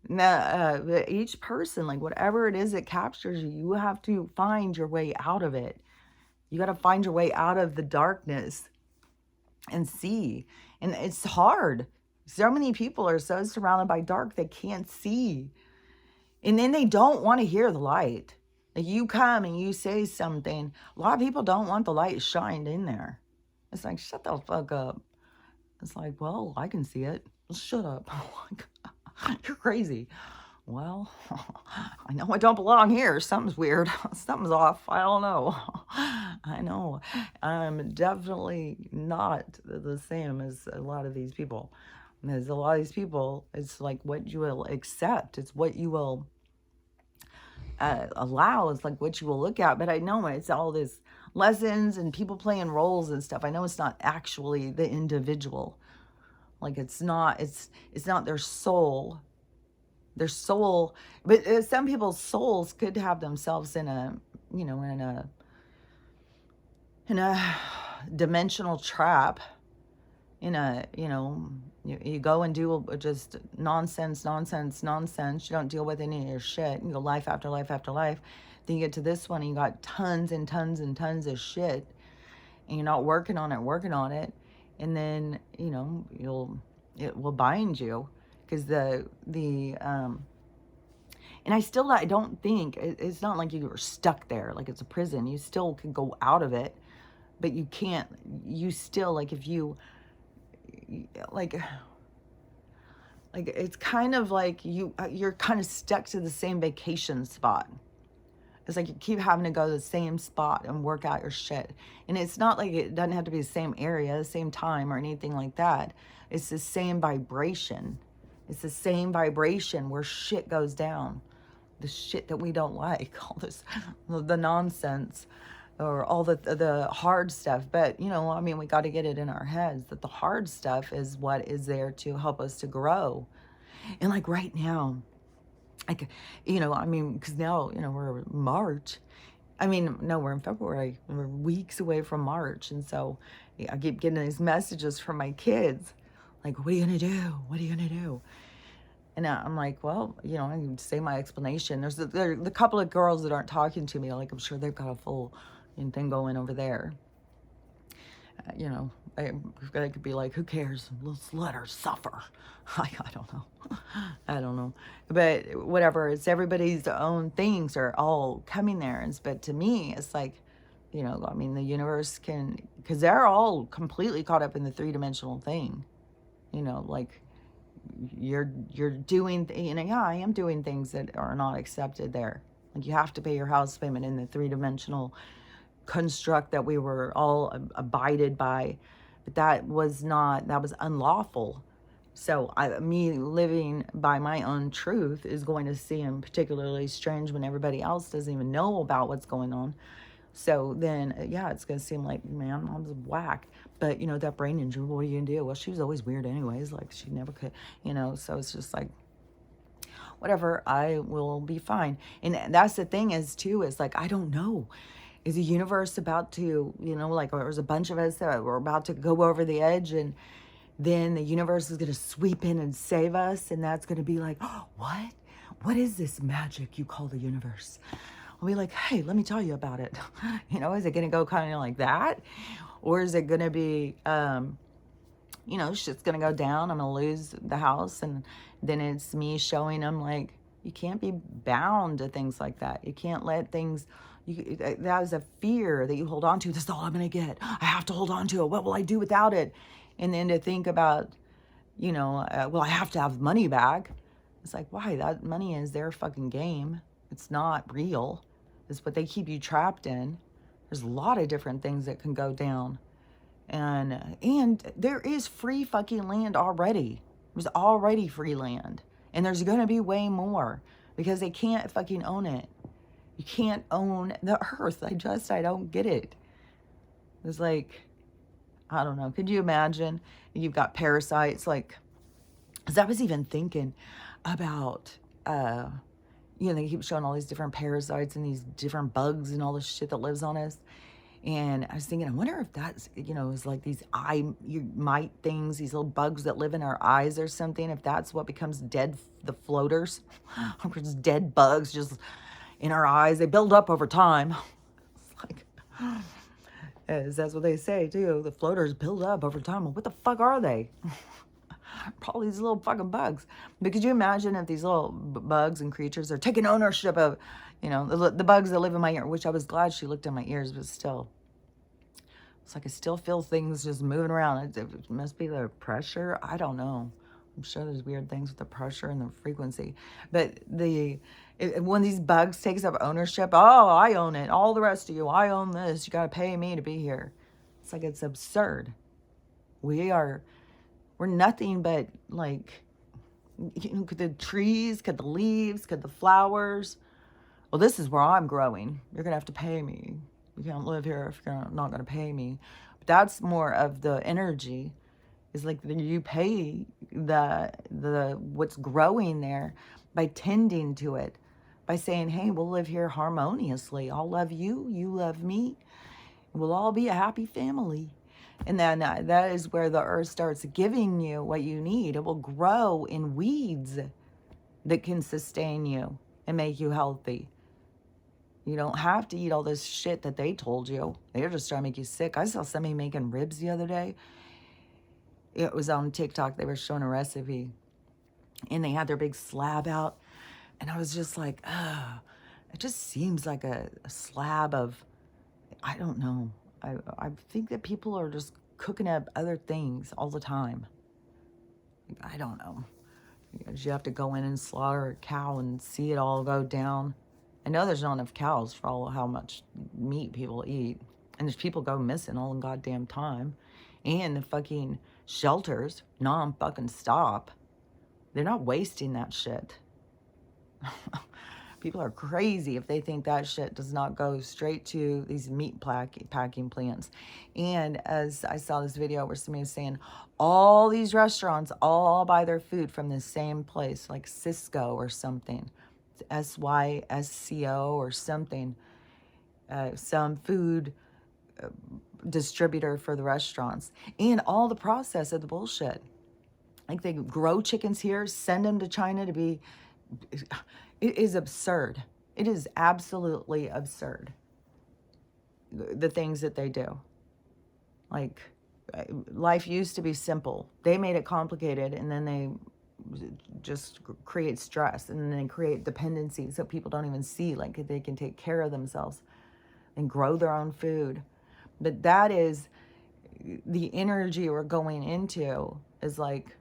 Speaker 1: Now, each person, like whatever it is that captures you, you have to find your way out of it. You got to find your way out of the darkness and see. And it's hard. So many people are so surrounded by dark they can't see. And then they don't want to hear the light. Like, you come and you say something. A lot of people don't want the light shined in there. It's like, shut the fuck up. It's like, well, I can see it. Shut up. You're crazy. Well, I know I don't belong here. Something's weird. Something's off. I don't know. I know. I'm definitely not the same as a lot of these people. There's a lot of these people, it's like what you will accept. It's what you will allow. It's like what you will look at. But I know it's all this lessons and people playing roles and stuff. I know it's not actually the individual. Like, it's not their soul. Their soul, but some people's souls could have themselves in a dimensional trap. You go and do just nonsense. You don't deal with any of your shit. You go life after life after life. Then you get to this one and you got tons and tons and tons of shit, and you're not working on it. And then, it will bind you. Because and I don't think, it's not like you were stuck there, like it's a prison. You still can go out of it, but you can't, you still, like, if you, like it's kind of like you're kind of stuck to the same vacation spot. It's like you keep having to go to the same spot and work out your shit. And it's not like it doesn't have to be the same area, the same time, or anything like that. It's the same vibration. It's the same vibration where shit goes down. The shit that we don't like, all this, the nonsense, or all the hard stuff. But, we got to get it in our heads that the hard stuff is what is there to help us to grow. And like right now, like, because now, we're March. No, we're in February. We're weeks away from March. And so I keep getting these messages from my kids. Like, what are you going to do? What are you going to do? And I'm like, well, I can say my explanation. There's the couple of girls that aren't talking to me. Like, I'm sure they've got a full thing going over there. I could be like, who cares? Let's let her suffer. I don't know. But whatever, it's everybody's own things are all coming there. But to me, it's like, the universe can, because they're all completely caught up in the three-dimensional thing. Like, you're doing, I am doing things that are not accepted there. Like, you have to pay your house payment in the three-dimensional construct that we were all abided by. But that was unlawful. So me living by my own truth is going to seem particularly strange when everybody else doesn't even know about what's going on. So then, yeah, it's going to seem like, man, mom's whack. But, that brain injury, what are you going to do? Well, she was always weird anyways. Like, she never could, so it's just like, whatever, I will be fine. And that's the thing is, too, is like, I don't know. Is the universe about to, like there's a bunch of us that were about to go over the edge, and then the universe is going to sweep in and save us, and that's going to be like, oh, what? What is this magic you call the universe? I'll be like, hey, let me tell you about it. Is it going to go kind of like that? Or is it going to be, shit's going to go down. I'm going to lose the house. And then it's me showing them, like, you can't be bound to things like that. You can't let things, that is a fear that you hold on to. This is all I'm going to get. I have to hold on to it. What will I do without it? And then to think about, well, I have to have money back. It's like, why? That money is their fucking game. It's not real. It's what they keep you trapped in. There's a lot of different things that can go down. And there is free fucking land already. There's already free land. And there's going to be way more because they can't fucking own it. You can't own the earth. I don't get it. It's like, I don't know. Could you imagine? You've got parasites, like, because I was even thinking about, they keep showing all these different parasites and these different bugs and all this shit that lives on us. And I was thinking, I wonder if that's, is like these mite things, these little bugs that live in our eyes or something. If that's what becomes the floaters, or just dead bugs just in our eyes. They build up over time. It's like, that's what they say too. The floaters build up over time. Well, what the fuck are they? Probably these little fucking bugs. But could you imagine if these little bugs and creatures are taking ownership of, the bugs that live in my ear, which I was glad she looked in my ears, but still. It's like I still feel things just moving around. It must be the pressure. I don't know. I'm sure there's weird things with the pressure and the frequency. But when these bugs takes up ownership, oh, I own it. All the rest of you, I own this. You got to pay me to be here. It's like, it's absurd. We're nothing but like, could the trees, could the leaves, could the flowers. Well, this is where I'm growing. You're going to have to pay me. You can't live here if you're not going to pay me. But that's more of the energy. Is like you pay the what's growing there by tending to it, by saying, hey, we'll live here harmoniously. I'll love you, you love me. We'll all be a happy family. And then that is where the earth starts giving you what you need. It will grow in weeds that can sustain you and make you healthy. You don't have to eat all this shit that they told you. They're just trying to make you sick. I saw somebody making ribs the other day. It was on TikTok. They were showing a recipe. And they had their big slab out. And I was just like, it just seems like a slab of, I don't know. I think that people are just cooking up other things all the time. I don't know. You have to go in and slaughter a cow and see it all go down. I know there's not enough cows for all how much meat people eat. And there's people go missing all the goddamn time. And the fucking shelters, non-fucking stop. They're not wasting that shit. People are crazy if they think that shit does not go straight to these meat packing plants. And as I saw this video where somebody was saying, all these restaurants all buy their food from the same place, like Sysco or something. SYSCO or something. Some food distributor for the restaurants. And all the process of the bullshit. Like they grow chickens here, send them to China to be... It is absurd. It is absolutely absurd. The things that they do. Like, life used to be simple. They made it complicated, and then they just create stress, and then they create dependencies that people don't even see. Like, they can take care of themselves and grow their own food. But that is the energy we're going into, is like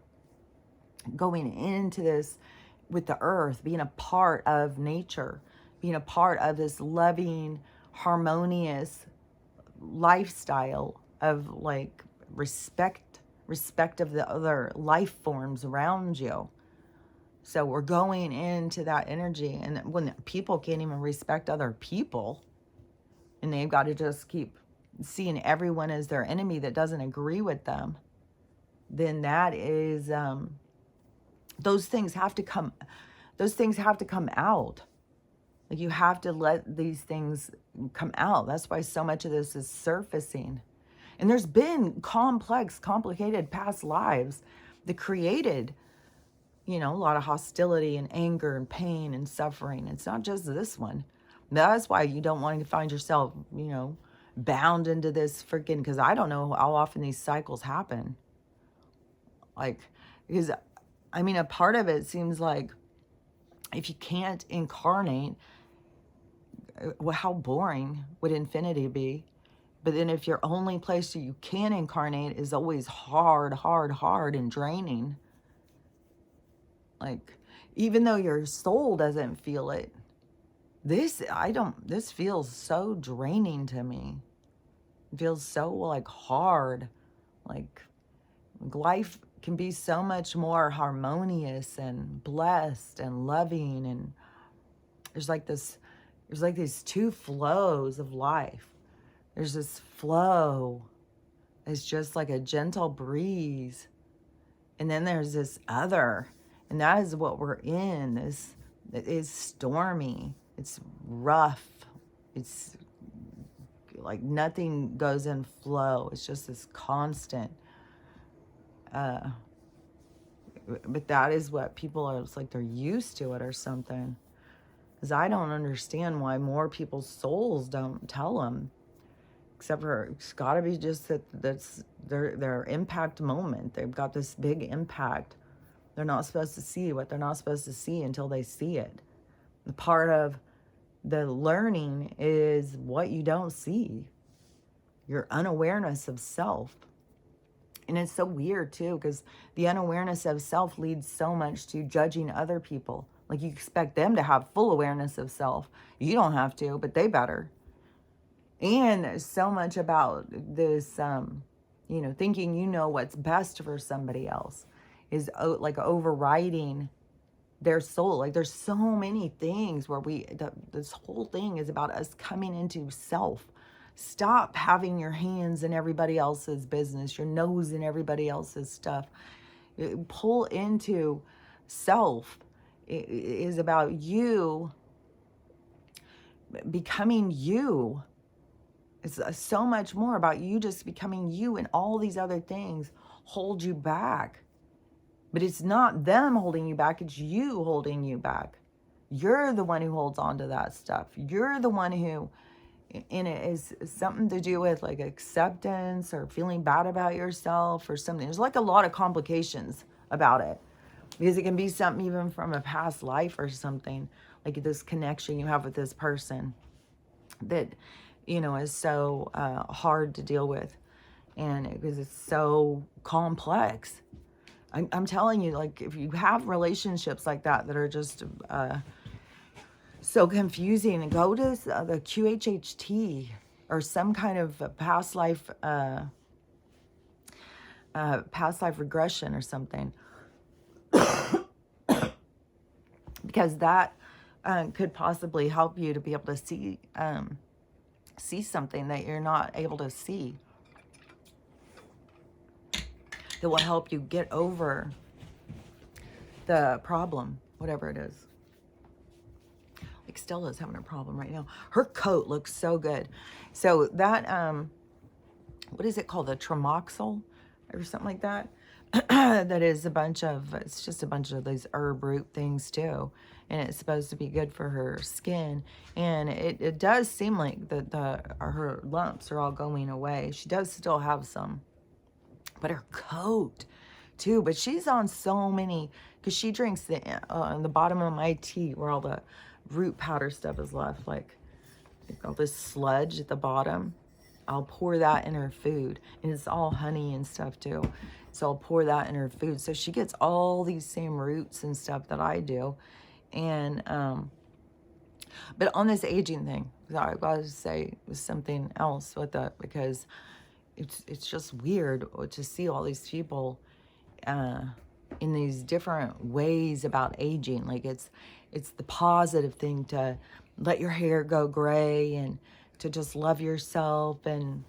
Speaker 1: going into this with the earth, being a part of nature, being a part of this loving, harmonious lifestyle of like respect of the other life forms around you. So we're going into that energy, and when people can't even respect other people, and they've got to just keep seeing everyone as their enemy that doesn't agree with them, then that is those things have to come out. Like, you have to let these things come out. That's why so much of this is surfacing. And there's been complicated past lives that created, a lot of hostility and anger and pain and suffering. It's not just this one. That's why you don't want to find yourself, bound into this freaking, because I don't know how often these cycles happen. Like, because, a part of it seems like if you can't incarnate, well, how boring would infinity be? But then if your only place you can incarnate is always hard and draining, like, even though your soul doesn't feel it, this feels so draining to me. It feels so like hard. Like, life can be so much more harmonious and blessed and loving, and there's like these two flows of life. There's this flow. It's just like a gentle breeze. And then there's this other. And that is what we're in. It is stormy. It's rough. It's like nothing goes in flow. It's just this constant. But that is what people are, it's like they're used to it or something. Because I don't understand why more people's souls don't tell them. Except for, it's got to be just that's their impact moment. They've got this big impact. They're not supposed to see what they're not supposed to see until they see it. The part of the learning is what you don't see. Your unawareness of self. And it's so weird too, because the unawareness of self leads so much to judging other people. Like, you expect them to have full awareness of self. You don't have to, but they better. And there's so much about this, thinking you know what's best for somebody else is like overriding their soul. Like, there's so many things where this whole thing is about us coming into self. Stop having your hands in everybody else's business, your nose in everybody else's stuff. Pull into self. It is about you becoming you. It's so much more about you just becoming you, and all these other things hold you back. But it's not them holding you back, it's you holding you back. You're the one who holds on to that stuff. You're the one who, and it is something to do with like acceptance or feeling bad about yourself or something. There's like a lot of complications about it, because it can be something even from a past life or something, like this connection you have with this person that, is so hard to deal with, and because it's so complex. I'm telling you, like, if you have relationships like that are just so confusing, go to the QHHT or some kind of past life regression or something, because that could possibly help you to be able to see something that you're not able to see, that will help you get over the problem, whatever it is. Like, Stella's having a problem right now. Her coat looks so good. So that, what is it called? The Tremoxyl or something like that? That is it's just a bunch of these herb root things too. And it's supposed to be good for her skin. And it does seem like her lumps are all going away. She does still have some. But her coat too. But she's on so many, because she drinks the bottom of my tea where all the root powder stuff is left. Like all this sludge at the bottom. I'll pour that in her food. And it's all honey and stuff too. So I'll pour that in her food. So she gets all these same roots and stuff that I do. And But on this aging thing, I gotta say something else with that, because it's just weird to see all these people uh, in these different ways about aging. Like it's the positive thing to let your hair go gray and to just love yourself, and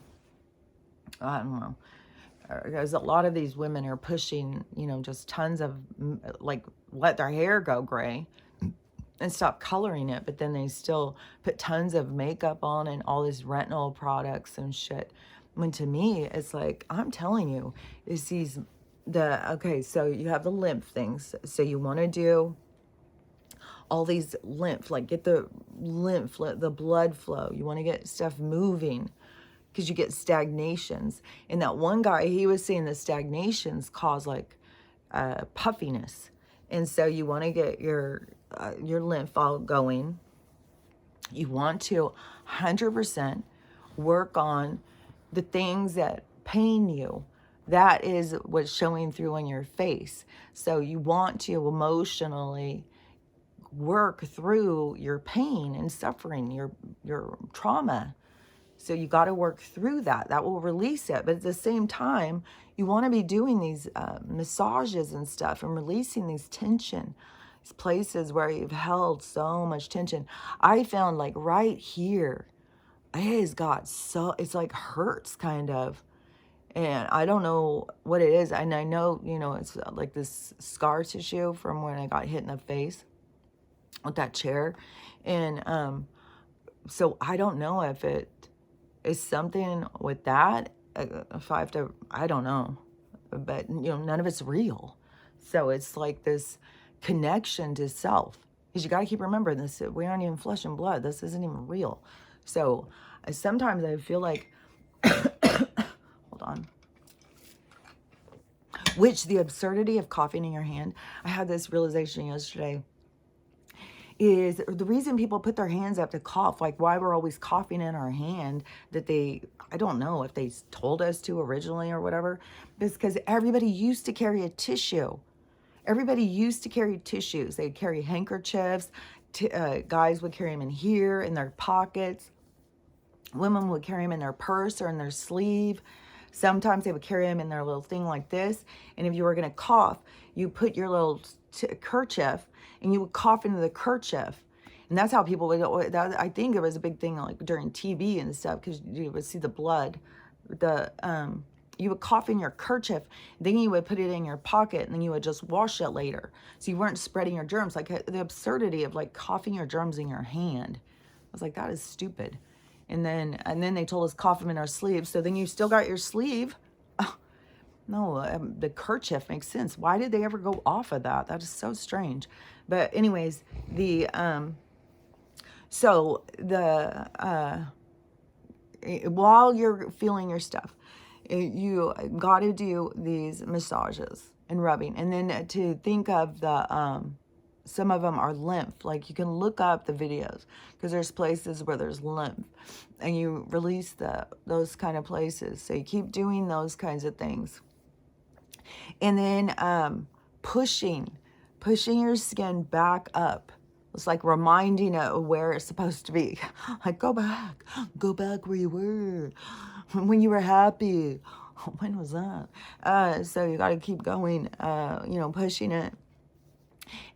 Speaker 1: I don't know. Because a lot of these women are pushing, just tons of like let their hair go gray and stop coloring it, but then they still put tons of makeup on and all these retinol products and shit. When to me, it's like, I'm telling you, it's okay, so you have the lymph things. So you want to do all these lymph, like get the lymph, the blood flow. You want to get stuff moving because you get stagnations. And that one guy, he was saying the stagnations cause like puffiness. And so you want to get your lymph all going. You want to 100% work on the things that pain you. That is what's showing through on your face. So you want to emotionally work through your pain and suffering, your trauma. So you got to work through that. That will release it. But at the same time, you want to be doing these massages and stuff and releasing these tension, these places where you've held so much tension. I found like right here, it's like hurts kind of. And I don't know what it is. And I know, it's like this scar tissue from when I got hit in the face with that chair. And so I don't know if it is something with that. If I have to, I don't know. But, none of it's real. So it's like this connection to self. Because you got to keep remembering this. We aren't even flesh and blood. This isn't even real. So sometimes I feel like, hold on. Which the absurdity of coughing in your hand. I had this realization yesterday. Is the reason people put their hands up to cough, like why we're always coughing in our hand, I don't know if they told us to originally or whatever, but it's because everybody used to carry a tissue. Everybody used to carry tissues. They'd carry handkerchiefs. Guys would carry them in here, in their pockets. Women would carry them in their purse or in their sleeve. Sometimes they would carry them in their little thing like this. And if you were going to cough, you put your little kerchief and you would cough into the kerchief. And that's how people would, I think it was a big thing like during TB and stuff, because you would see the blood. You would cough in your kerchief, then you would put it in your pocket, and then you would just wash it later. So you weren't spreading your germs. Like the absurdity of like coughing your germs in your hand. I was like, that is stupid. And then they told us cough them in our sleeves. So then you still got your sleeve. Oh, no, the kerchief makes sense. Why did they ever go off of that? That is so strange. But anyways, while you're feeling your stuff, you got to do these massages and rubbing. And then to think of some of them are lymph. Like you can look up the videos because there's places where there's lymph and you release those kind of places. So you keep doing those kinds of things. And then pushing your skin back up. It's like reminding it of where it's supposed to be. Like go back where you were when you were happy. When was that? So you got to keep going, pushing it.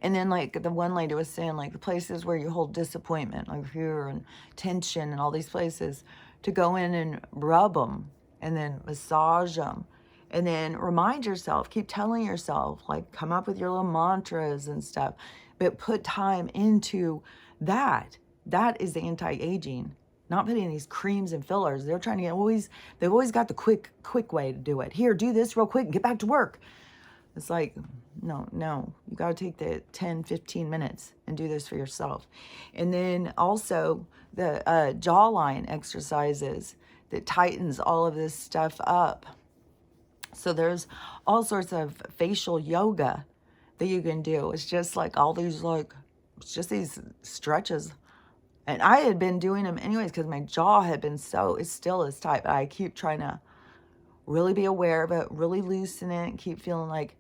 Speaker 1: And then like the one lady was saying, like the places where you hold disappointment, like here and tension and all these places, to go in and rub them and then massage them. And then remind yourself, keep telling yourself, like come up with your little mantras and stuff, but put time into that. That is the anti-aging. Not putting these creams and fillers. They're trying to they've always got the quick way to do it. Here, do this real quick and get back to work. It's like, no, you got to take the 10, 15 minutes and do this for yourself. And then also the jawline exercises that tightens all of this stuff up. So there's all sorts of facial yoga that you can do. It's just like all these, it's just these stretches. And I had been doing them anyways because my jaw had been it still is tight, but I keep trying to really be aware of it, really loosen it, and keep feeling like,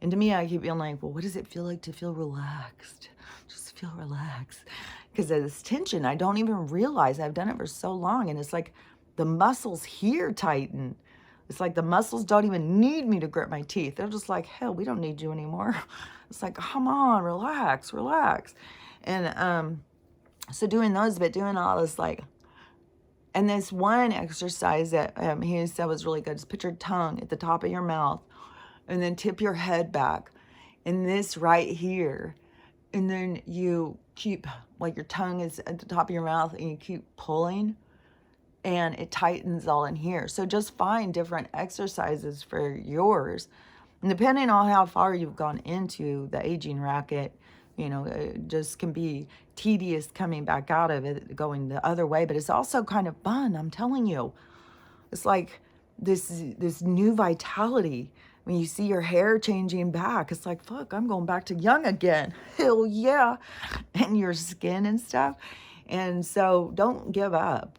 Speaker 1: And to me, I keep being like, well, what does it feel like to feel relaxed? Just feel relaxed. Because of this tension, I don't even realize I've done it for so long. And it's like the muscles here tighten. It's like the muscles don't even need me to grit my teeth. They're just like, hell, we don't need you anymore. It's like, come on, relax, relax. And so doing those, but doing all this like, and this one exercise that he said was really good is put your tongue at the top of your mouth and then tip your head back. And this right here. And then you keep, like your tongue is at the top of your mouth and you keep pulling and it tightens all in here. So just find different exercises for yours. And depending on how far you've gone into the aging racket, you know, it just can be tedious coming back out of it, going the other way. But it's also kind of fun, I'm telling you. It's like this new vitality. When you see your hair changing back, it's like, fuck, I'm going back to young again. Hell yeah. And your skin and stuff. And so don't give up.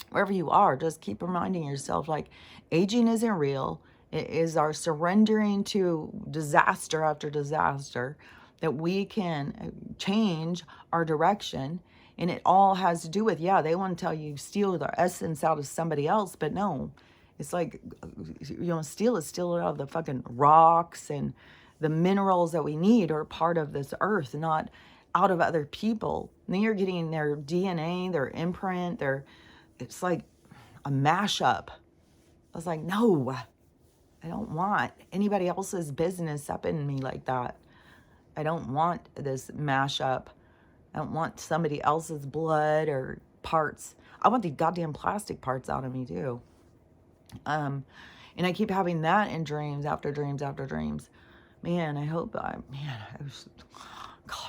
Speaker 1: Wherever you are, just keep reminding yourself, like, aging isn't real. It is our surrendering to disaster after disaster that we can change our direction. And it all has to do with, yeah, they want to tell you steal the essence out of somebody else, but no. It's like, you know, steal it out of the fucking rocks, and the minerals that we need are part of this earth, not out of other people. And then you're getting their DNA, their imprint, it's like a mashup. I was like, no, I don't want anybody else's business up in me like that. I don't want this mashup. I don't want somebody else's blood or parts. I want the goddamn plastic parts out of me too. And I keep having that in dreams after dreams after dreams. Man, I hope it was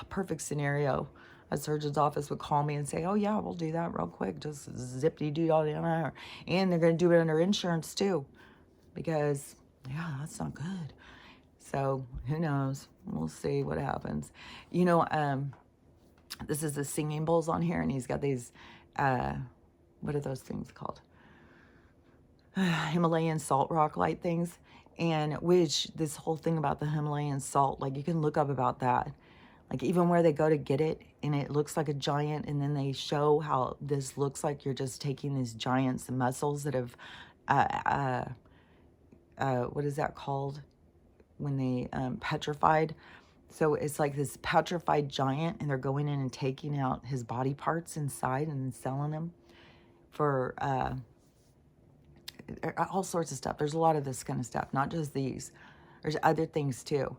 Speaker 1: perfect scenario. A surgeon's office would call me and say, oh yeah, we'll do that real quick. Just zip-de-doo all down. And they're going to do it under insurance too. Because, yeah, that's not good. So, who knows? We'll see what happens. You know, this is the singing bowls on here, and he's got these, what are those things called? Himalayan salt rock light things. And which, this whole thing about the Himalayan salt, like you can look up about that. Like even where they go to get it, and it looks like a giant, and then they show how this looks like you're just taking these giants' muscles that have, what is that called? When they petrified. So it's like this petrified giant, and they're going in and taking out his body parts inside and selling them for all sorts of stuff. There's a lot of this kind of stuff, not just these. There's other things too.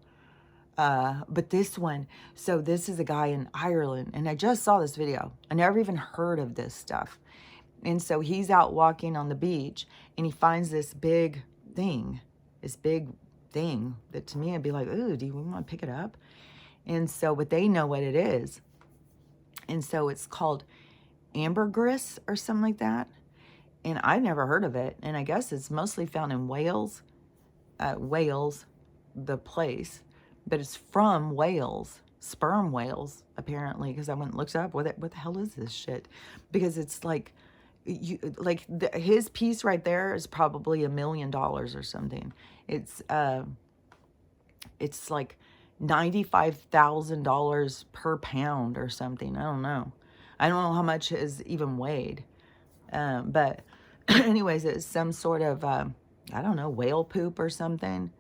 Speaker 1: But this one, so this is a guy in Ireland, and I just saw this video. I never even heard of this stuff. And so he's out walking on the beach, and he finds this big thing that to me I'd be like, ooh, do you want to pick it up? And so, but they know what it is. And so it's called ambergris or something like that. And I've never heard of it. And I guess it's mostly found in Wales, the place. But it's from Wales, sperm whales, apparently, because I went and looked up, what the hell is this shit? Because it's like, his piece right there is probably $1 million or something. It's like $95,000 per pound or something. I don't know how much is even weighed. But anyways, it's some sort of, I don't know, whale poop or something.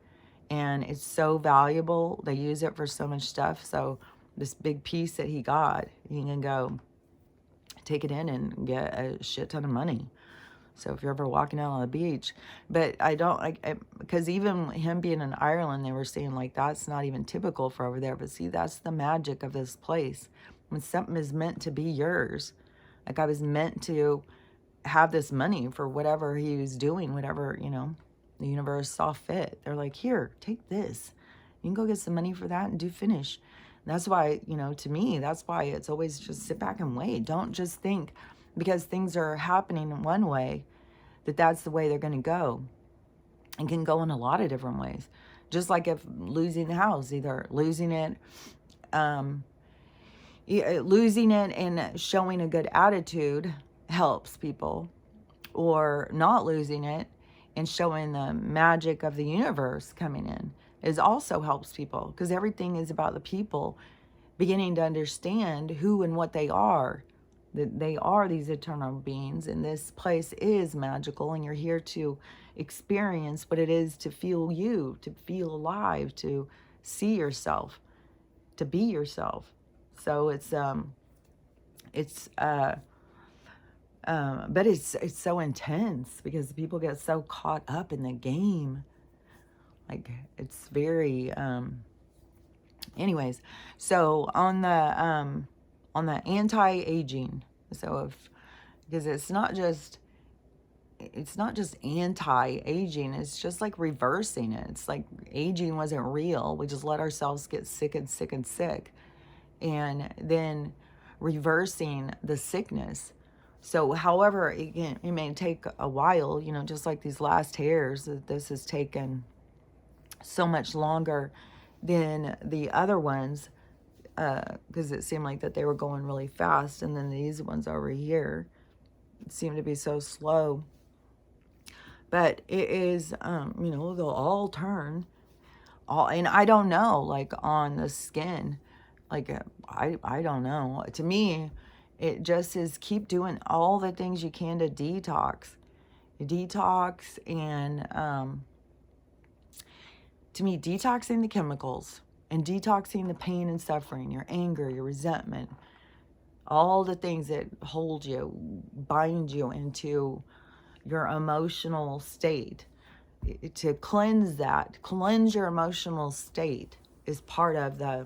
Speaker 1: And it's so valuable. They use it for so much stuff. So this big piece that he got, he can go take it in and get a shit ton of money. So if you're ever walking out on the beach, but I don't, because even him being in Ireland, they were saying like, that's not even typical for over there. But see, that's the magic of this place. When something is meant to be yours, like I was meant to have this money for whatever he was doing, whatever, you know, the universe saw fit. They're like, here, take this. You can go get some money for that and do finish. And that's why, you know, to me, that's why it's always just sit back and wait. Don't just think because things are happening in one way that that's the way they're going to go. It can go in a lot of different ways. Just like if losing the house, either losing it and showing a good attitude helps people, or not losing it and showing the magic of the universe coming in. is also helps people, because everything is about the people beginning to understand who and what they are, that they are these eternal beings, and this place is magical, and you're here to experience what it is to feel you, to feel alive, to see yourself, to be yourself. So it's but it's so intense because people get so caught up in the game. Like, it's very anyways. So on the anti-aging, so if, because it's not just anti-aging, it's just like reversing it. It's like aging wasn't real. We just let ourselves get sick and sick and sick, and then reversing the sickness. So however, it may take a while, you know, just like these last hairs, this has taken so much longer than the other ones, because it seemed like that they were going really fast, and then these ones over here seem to be so slow. But it is, you know, they'll all turn, and I don't know, like on the skin, like I don't know. To me, it just is keep doing all the things you can to detox, and to me, detoxing the chemicals and detoxing the pain and suffering, your anger, your resentment, all the things that hold you, bind you into your emotional state. To cleanse your emotional state is part of the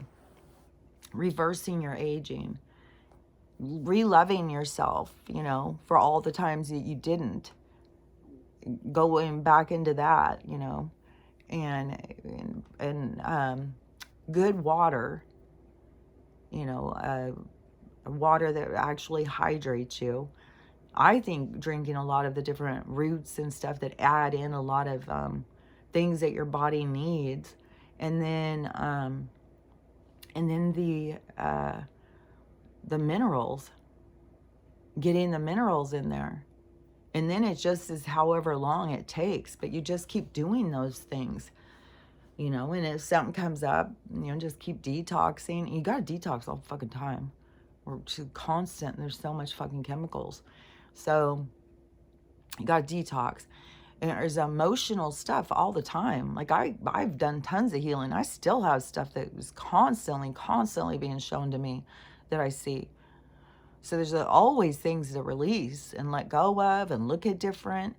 Speaker 1: reversing your aging, re-loving yourself, you know, for all the times that you didn't, going back into that, you know, and good water, you know, water that actually hydrates you. I think drinking a lot of the different roots and stuff that add in a lot of things that your body needs, and then the minerals, getting the minerals in there, and then it just is however long it takes, but you just keep doing those things, you know. And if something comes up, you know, just keep detoxing. You gotta detox all the fucking time. We're just constant. There's so much fucking chemicals. So you got to detox. And there's emotional stuff all the time. Like I've done tons of healing. I still have stuff that is constantly being shown to me that I see. So there's always things to release and let go of and look at different.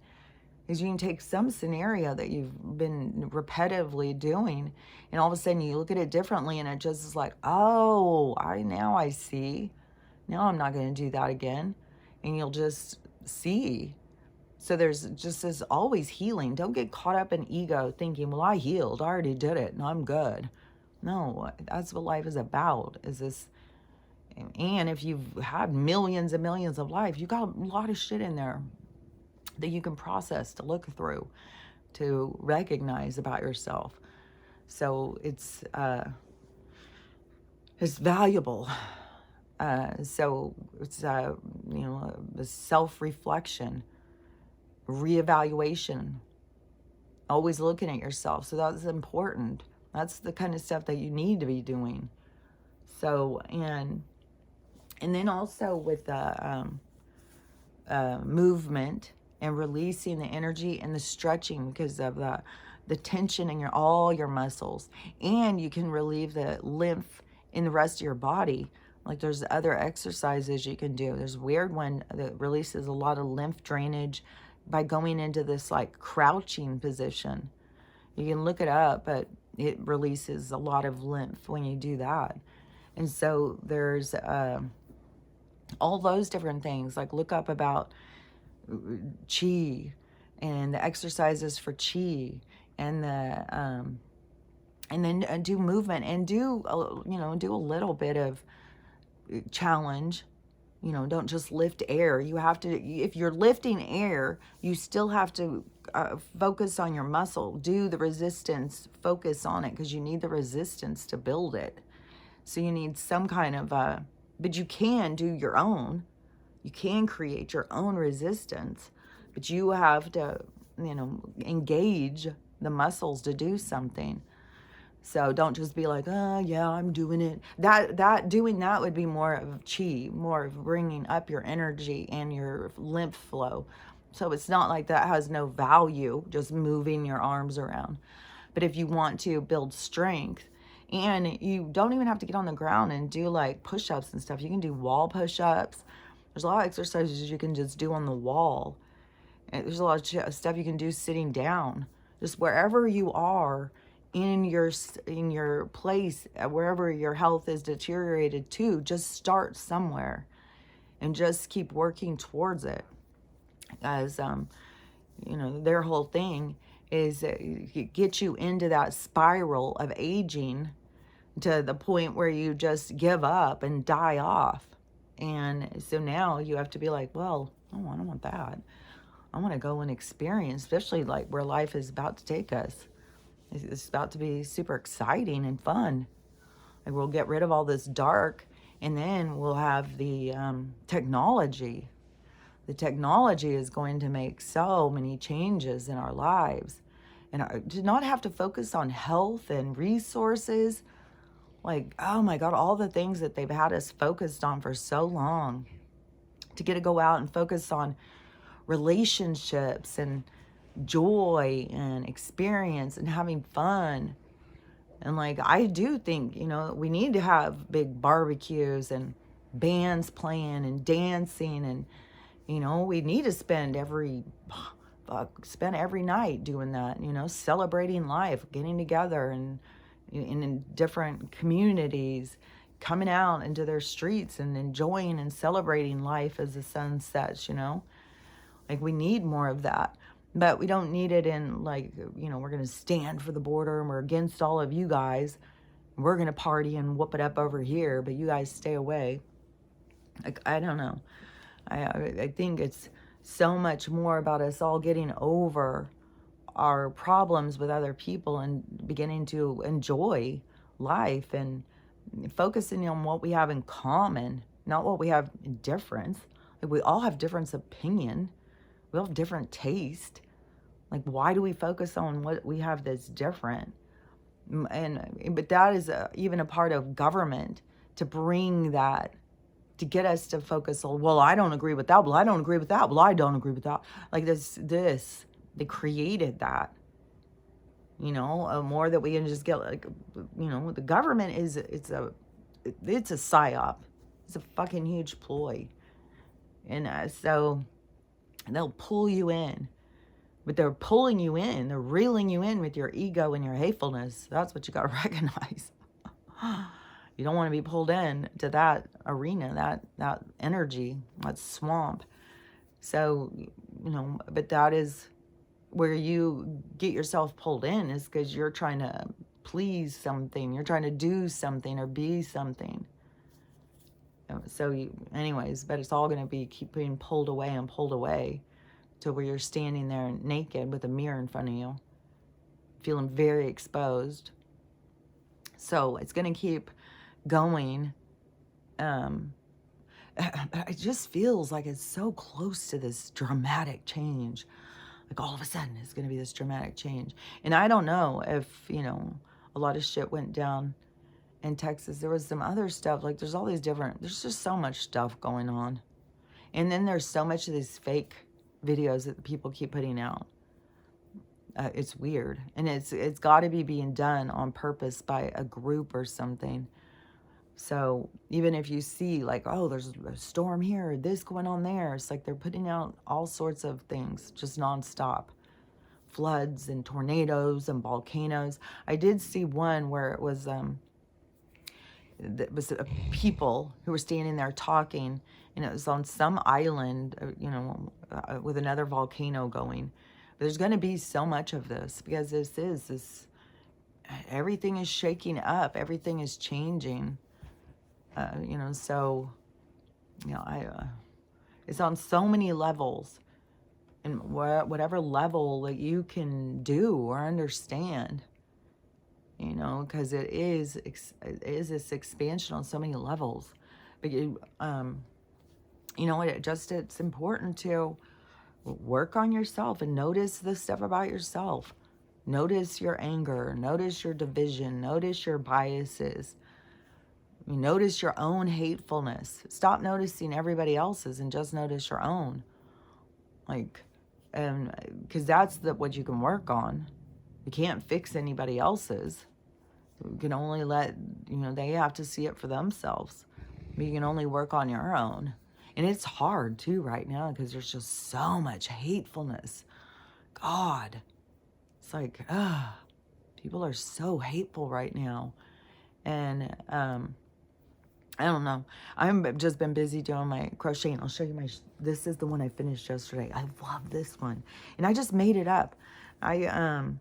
Speaker 1: Because you can take some scenario that you've been repetitively doing, and all of a sudden you look at it differently, and it just is like, oh, now I see. Now I'm not going to do that again. And you'll just see. So there's just this always healing. Don't get caught up in ego thinking, well, I healed, I already did it, and I'm good. No, that's what life is about, is this. And if you've had millions and millions of life, you got a lot of shit in there that you can process, to look through, to recognize about yourself. So it's valuable. So it's you know, the self-reflection, reevaluation, always looking at yourself. So that's important. That's the kind of stuff that you need to be doing. So and then also with the movement and releasing the energy and the stretching, because of the tension in all your muscles, and you can relieve the lymph in the rest of your body. Like there's other exercises you can do. There's a weird one that releases a lot of lymph drainage by going into this like crouching position. You can look it up, but it releases a lot of lymph when you do that. And so there's all those different things. Like look up about chi and the exercises for chi, and the and then do movement, and do you know, do a little bit of challenge. You know, don't just lift air. You have to, if you're lifting air, you still have to focus on your muscle. Do the resistance, focus on it, because you need the resistance to build it. So you need some kind of but you can do your own. You can create your own resistance, but you have to, you know, engage the muscles to do something. So don't just be like, oh yeah, I'm doing it. That doing that would be more of chi, more of bringing up your energy and your lymph flow. So it's not like that has no value, just moving your arms around. But if you want to build strength, and you don't even have to get on the ground and do like push-ups and stuff. You can do wall push-ups. There's a lot of exercises you can just do on the wall. And there's a lot of stuff you can do sitting down. Just wherever you are in your place, wherever your health is deteriorated to, just start somewhere and just keep working towards it. As their whole thing is get you into that spiral of aging to the point where you just give up and die off. And so now you have to be like, well, oh, I don't want that. I want to go and experience, especially like where life is about to take us. It's about to be super exciting and fun. Like we'll get rid of all this dark, and then we'll have the technology. The technology is going to make so many changes in our lives. And to not have to focus on health and resources, like, oh my God, all the things that they've had us focused on for so long, to get to go out and focus on relationships and joy and experience and having fun. And like, I do think, we need to have big barbecues and bands playing and dancing, and we need to spend every night doing that, celebrating life, getting together and in different communities, coming out into their streets and enjoying and celebrating life as the sun sets. Like we need more of that. But we don't need it in like, we're going to stand for the border and we're against all of you guys. We're going to party and whoop it up over here, but you guys stay away. Like, I don't know. I think it's so much more about us all getting over our problems with other people and beginning to enjoy life and focusing on what we have in common, not what we have in difference. Like we all have different opinion. We all have different taste. Like, why do we focus on what we have that's different? But that is even a part of government, to bring that, to get us to focus on, well, I don't agree with that. Well, I don't agree with that. Well, I don't agree with that. Like they created that, more that we can just get like, the government it's a psyop. It's a fucking huge ploy. And so they'll pull you in. But they're pulling you in. They're reeling you in with your ego and your hatefulness. That's what you got to recognize. You don't want to be pulled in to that arena, that energy, that swamp. So, but that is where you get yourself pulled in, is because you're trying to please something. You're trying to do something or be something. So anyways, but it's all going to keep being pulled away to where you're standing there naked with a mirror in front of you, feeling very exposed. So it's going to keep going. It just feels like it's so close to this dramatic change. Like all of a sudden it's going to be this dramatic change. And I don't know if, a lot of shit went down in Texas. There was some other stuff. Like there's just so much stuff going on. And then there's so much of these fake videos that people keep putting out. It's weird. And it's got to be being done on purpose by a group or something. So even if you see like, oh, there's a storm here, this going on there, it's like they're putting out all sorts of things just nonstop. Floods and tornadoes and volcanoes. I did see one where it was people who were standing there talking, and it was on some island, with another volcano going. But there's going to be so much of this, because this everything is shaking up, everything is changing. So it's on so many levels, and whatever level that you can do or understand. Because it is this expansion on so many levels. But it's important to work on yourself and notice the stuff about yourself. Notice your anger. Notice your division. Notice your biases. Notice your own hatefulness. Stop noticing everybody else's and just notice your own. Like, and because that's what you can work on. You can't fix anybody else's. You can only let, they have to see it for themselves. But you can only work on your own. And it's hard too right now because there's just so much hatefulness. God, it's like, people are so hateful right now. And I don't know. I've just been busy doing my crocheting. I'll show you this is the one I finished yesterday. I love this one. And I just made it up. I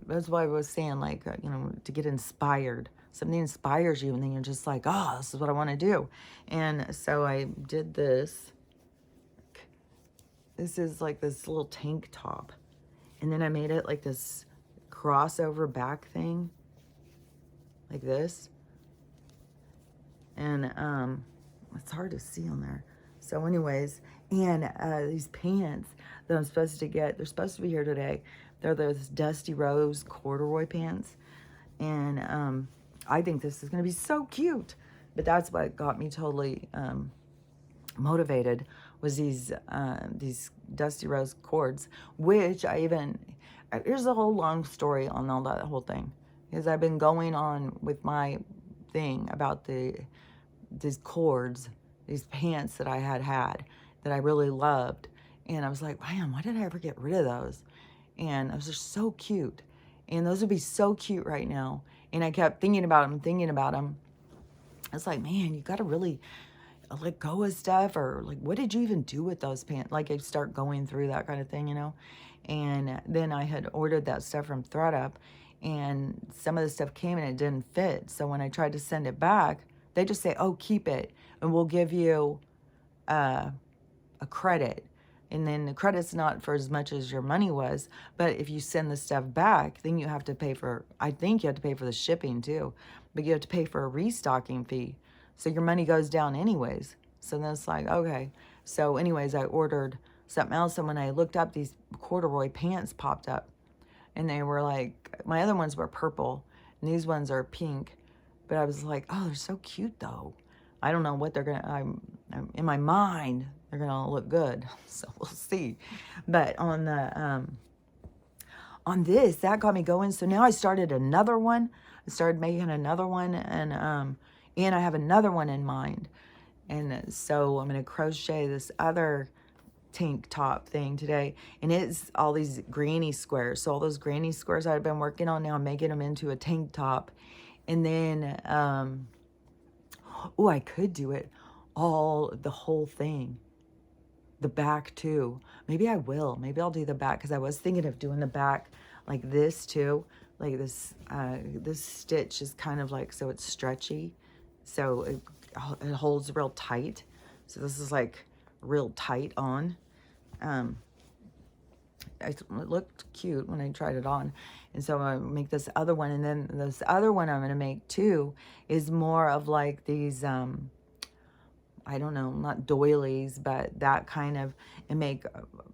Speaker 1: that's why I was saying, like, to get inspired. Something inspires you, and then you're just like, oh, this is what I want to do. And so I did this. This is like this little tank top. And then I made it like this crossover back thing. Like this. And it's hard to see on there. So anyways, and these pants that I'm supposed to get, they're supposed to be here today. They're those Dusty Rose corduroy pants. And I think this is going to be so cute. But that's what got me totally motivated, was these Dusty Rose cords, which there's a whole long story on all that whole thing. Because I've been going on with my thing about these cords, these pants that I had that I really loved. And I was like, man, why did I ever get rid of those? And those are so cute. And those would be so cute right now. And I kept thinking about them. It's like, man, you got to really let go of stuff. Or like, what did you even do with those pants? Like, I start going through that kind of thing, And then I had ordered that stuff from ThredUp. And some of the stuff came and it didn't fit. So when I tried to send it back, they just say, oh, keep it. And we'll give you a credit. And then the credit's not for as much as your money was. But if you send the stuff back, then you have to pay for, I think you have to pay for the shipping too. But you have to pay for a restocking fee. So your money goes down anyways. So then it's like, okay. So anyways, I ordered something else. And when I looked up, these corduroy pants popped up. And they were like, my other ones were purple. And these ones are pink. But I was like, oh, they're so cute though. I don't know what they're going to, I'm in my mind, they're going to look good. So we'll see. But on this, that got me going. So now I started another one. I started making another one, and I have another one in mind. And so I'm going to crochet this other tank top thing today, and it's all these granny squares. So all those granny squares I've been working on, now I'm making them into a tank top. And then I could do it the whole thing, the back too. Maybe I will. Maybe I'll do the back, because I was thinking of doing the back like this too. Like this stitch is kind of like, so it's stretchy, so it holds real tight. So this is like real tight on. It looked cute when I tried it on. And so I'm going to make this other one. And then this other one I'm going to make too is more of like these, I don't know, not doilies, but that kind of, and make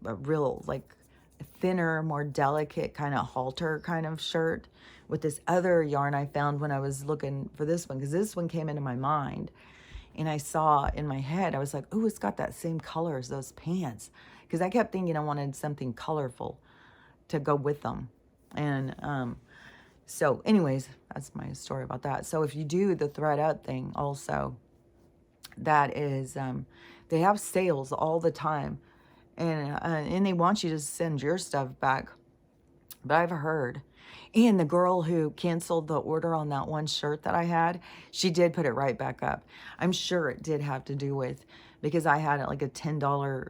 Speaker 1: a real like thinner, more delicate kind of halter kind of shirt with this other yarn I found when I was looking for this one. Because this one came into my mind. And I saw in my head, I was like, oh, it's got that same color as those pants. Because I kept thinking I wanted something colorful to go with them. And so anyways, that's my story about that. So if you do the thread up thing also, that is, they have sales all the time. And they want you to send your stuff back. But I've heard. And the girl who canceled the order on that one shirt that I had, she did put it right back up. I'm sure it did have to do with, because I had like a $10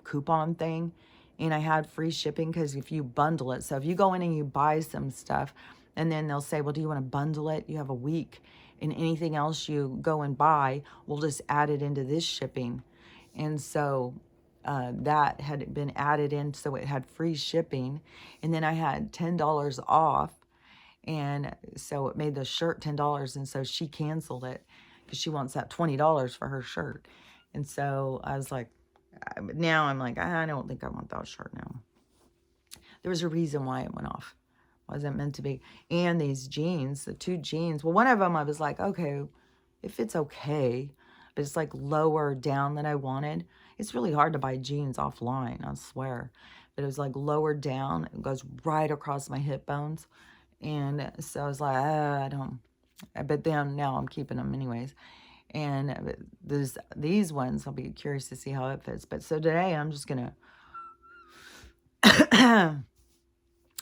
Speaker 1: coupon thing, and I had free shipping because if you bundle it. So if you go in and you buy some stuff, and then they'll say, well, do you want to bundle it? You have a week. And anything else you go and buy, we'll just add it into this shipping. And so that had been added in, so it had free shipping. And then I had $10 off, and so it made the shirt $10. And so she canceled it because she wants that $20 for her shirt. And so I was like, now I'm like, I don't think I want that shirt now. There was a reason why it went off. Wasn't meant to be. And these jeans, the 2 jeans, well, one of them I was like, okay, if it's okay, but it's like lower down than I wanted. It's really hard to buy jeans offline, I swear. But it was like lower down. It goes right across my hip bones. And so I was like, I don't. But then now I'm keeping them anyways. And there's these ones, I'll be curious to see how it fits. But so today I'm just going to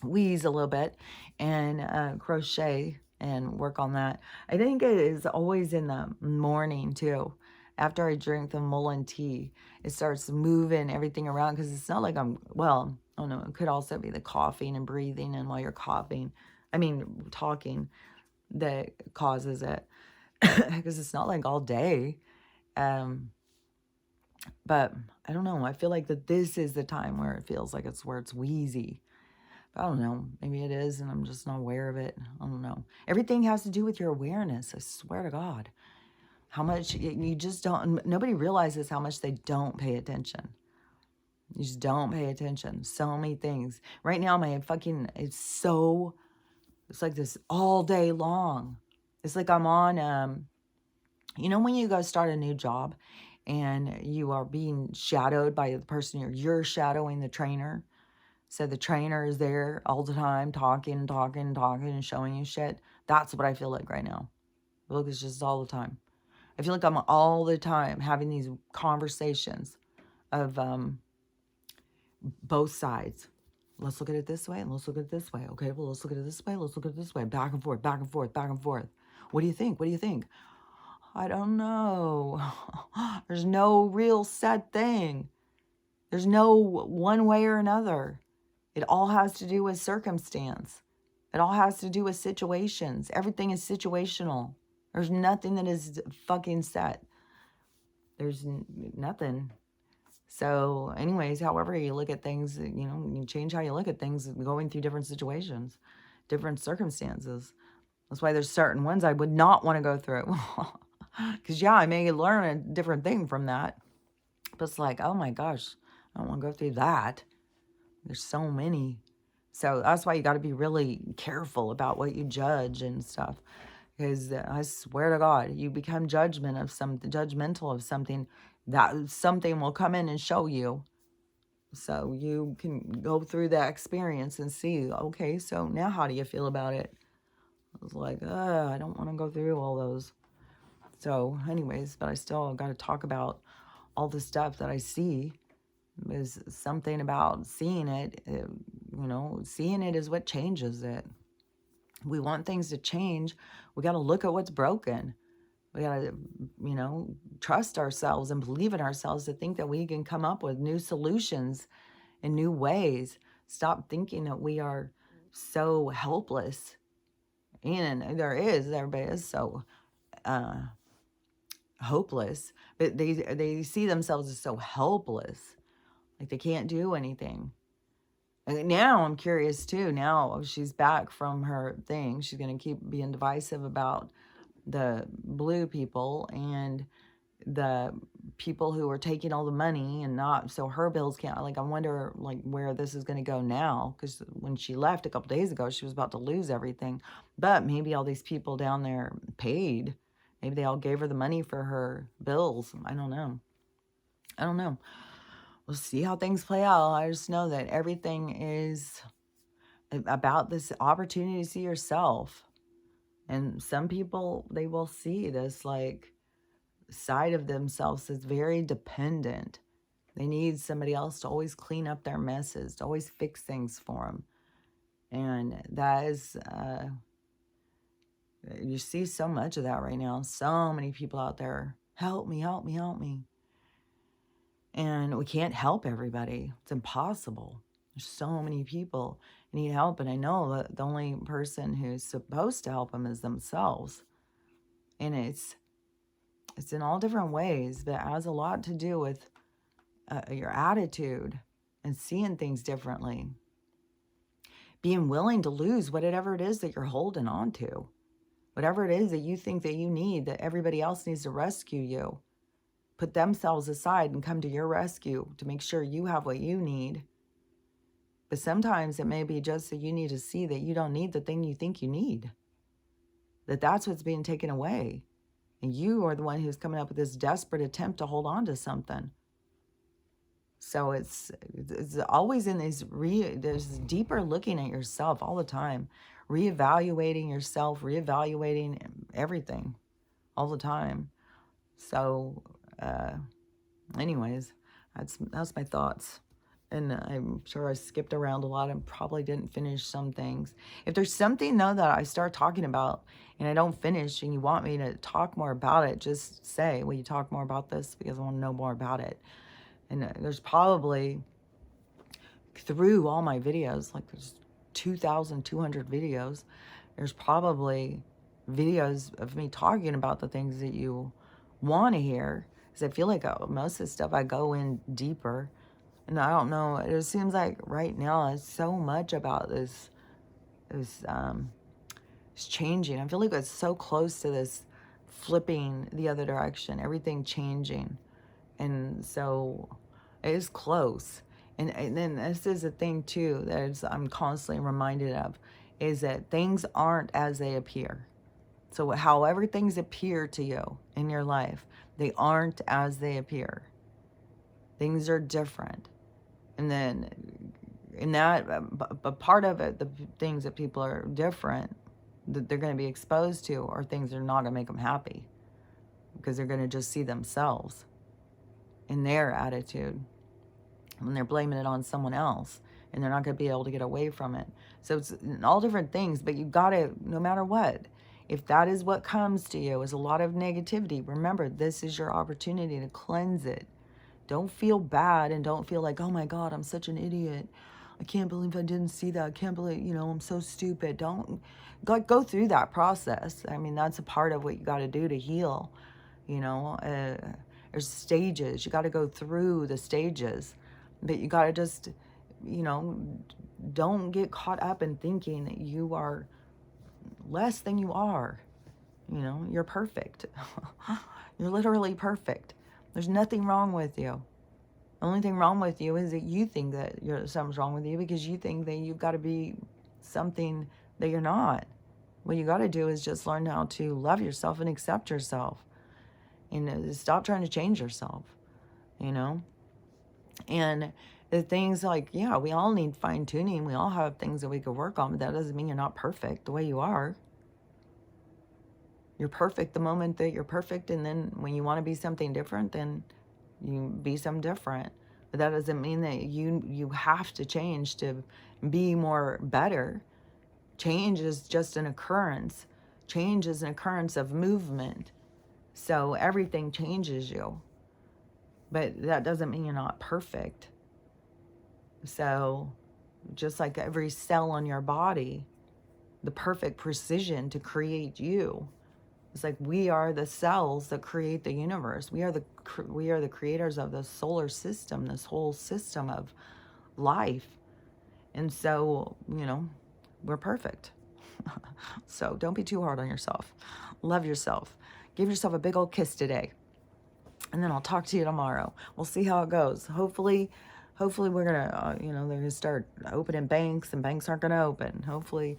Speaker 1: wheeze a little bit and crochet and work on that. I think it is always in the morning too. After I drink the Mullein tea, it starts moving everything around because it's not like well, I don't know, it could also be the coughing and breathing, and while you're talking, that causes it because it's not like all day. But I don't know. I feel like that this is the time where it feels like where it's wheezy. I don't know. Maybe it is, and I'm just not aware of it. I don't know. Everything has to do with your awareness. I swear to God. How much you just don't, nobody realizes how much they don't pay attention. You just don't pay attention. So many things. Right now, it's like this all day long. It's like I'm on, when you go start a new job and you are being shadowed by the person you're shadowing the trainer. So the trainer is there all the time, talking, and showing you shit. That's what I feel like right now. Look, it's just all the time. I feel like I'm all the time having these conversations of both sides. Let's look at it this way and let's look at it this way. Okay, well, let's look at it this way. Let's look at it this way. Back and forth, back and forth, back and forth. What do you think? What do you think? I don't know. There's no real set thing. There's no one way or another. It all has to do with circumstance. It all has to do with situations. Everything is situational. There's nothing that is fucking set. There's nothing. So anyways, however you look at things, you change how you look at things going through different situations, different circumstances. That's why there's certain ones I would not want to go through. Because, I may learn a different thing from that. But it's like, oh my gosh, I don't want to go through that. There's so many. So that's why you got to be really careful about what you judge and stuff. Because I swear to God, you become judgmental of something, that something will come in and show you. So you can go through that experience and see, okay, so now how do you feel about it? I was like, I don't want to go through all those. So anyways, but I still got to talk about all the stuff that I see. Is something about seeing it, seeing it is what changes it. We want things to change. We got to look at what's broken. We got to, trust ourselves and believe in ourselves to think that we can come up with new solutions in new ways. Stop thinking that we are so helpless. And everybody is so hopeless, but they see themselves as so helpless. Like they can't do anything. And now I'm curious too. Now she's back from her thing. She's going to keep being divisive about the blue people and the people who are taking all the money and not, so her bills can't, I wonder where this is going to go now. Because when she left a couple days ago, she was about to lose everything. But maybe all these people down there paid. Maybe they all gave her the money for her bills. I don't know. We'll see how things play out. I just know that everything is about this opportunity to see yourself. And some people, they will see this side of themselves that's very dependent. They need somebody else to always clean up their messes, to always fix things for them. And that is, you see so much of that right now. So many people out there, help me, help me, help me. And we can't help everybody. It's impossible. There's so many people who need help. And I know that the only person who's supposed to help them is themselves. And it's in all different ways, but it has a lot to do with your attitude and seeing things differently. Being willing to lose whatever it is that you're holding on to. Whatever it is that you think that you need, that everybody else needs to rescue you. Put themselves aside and come to your rescue to make sure you have what you need. But sometimes it may be just that you need to see that you don't need the thing you think you need, that that's what's being taken away. And you are the one who's coming up with this desperate attempt to hold on to something. So it's always in these there's deeper looking at yourself all the time, reevaluating yourself, reevaluating everything all the time. So, anyways, that's my thoughts. And I'm sure I skipped around a lot and probably didn't finish some things. If there's something, though, that I start talking about and I don't finish and you want me to talk more about it, just say, will you talk more about this? Because I want to know more about it. And there's probably, through all my videos, like there's 2,200 videos, there's probably videos of me talking about the things that you want to hear. Because I feel like most of the stuff I go in deeper. And I don't know, it seems like right now it's so much about this it's changing. I feel like it's so close to this flipping the other direction, everything changing. And so it is close. And then this is a thing too that I'm constantly reminded of, is that things aren't as they appear. So however things appear to you in your life, they aren't as they appear. Things are different. And then in that, but part of it, the things that people are different, that they're going to be exposed to, are things that are not going to make them happy, because they're going to just see themselves in their attitude when they're blaming it on someone else, and they're not going to be able to get away from it. So it's all different things, but you got to, no matter what, if that is what comes to you, is a lot of negativity, remember, this is your opportunity to cleanse it. Don't feel bad and don't feel like, oh my God, I'm such an idiot. I can't believe I didn't see that. I can't believe, I'm so stupid. Don't go through that process. I mean, that's a part of what you got to do to heal. There's stages. You got to go through the stages, but you got to just, don't get caught up in thinking that you are less than you are. You're perfect. You're literally perfect. There's nothing wrong with you. The only thing wrong with you is that you think that something's wrong with you, because you think that you've got to be something that you're not. What you got to do is just learn how to love yourself and accept yourself. And stop trying to change yourself, And the things like, yeah, we all need fine tuning. We all have things that we could work on, but that doesn't mean you're not perfect the way you are. You're perfect the moment that you're perfect, and then when you want to be something different, then you be something different. But that doesn't mean that you have to change to be more better. Change is just an occurrence. Change is an occurrence of movement. So everything changes you. But that doesn't mean you're not perfect. So just like every cell on your body, the perfect precision to create you. It's like we are the cells that create the universe. We are the creators of the solar system, this whole system of life. And so, we're perfect. So don't be too hard on yourself. Love yourself. Give yourself a big old kiss today. And then I'll talk to you tomorrow. We'll see how it goes. Hopefully we're going to, they're going to start opening banks, and banks aren't going to open. Hopefully,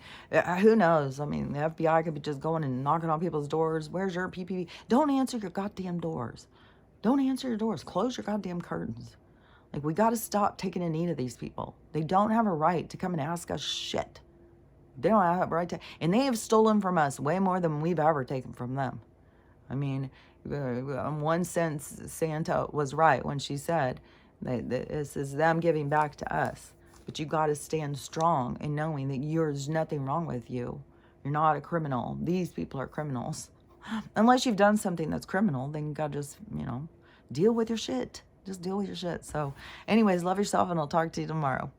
Speaker 1: who knows? I mean, the FBI could be just going and knocking on people's doors. Where's your PPP? Don't answer your goddamn doors. Don't answer your doors. Close your goddamn curtains. Like, we got to stop taking a knee to these people. They don't have a right to come and ask us shit. They don't have a right to, and they have stolen from us way more than we've ever taken from them. I mean, in one sense, Santa was right when she said that this is them giving back to us. But you got to stand strong in knowing that there's nothing wrong with you. You're not a criminal. These people are criminals. Unless you've done something that's criminal, then you got to just, deal with your shit. Just deal with your shit. So anyways, love yourself, and I'll talk to you tomorrow.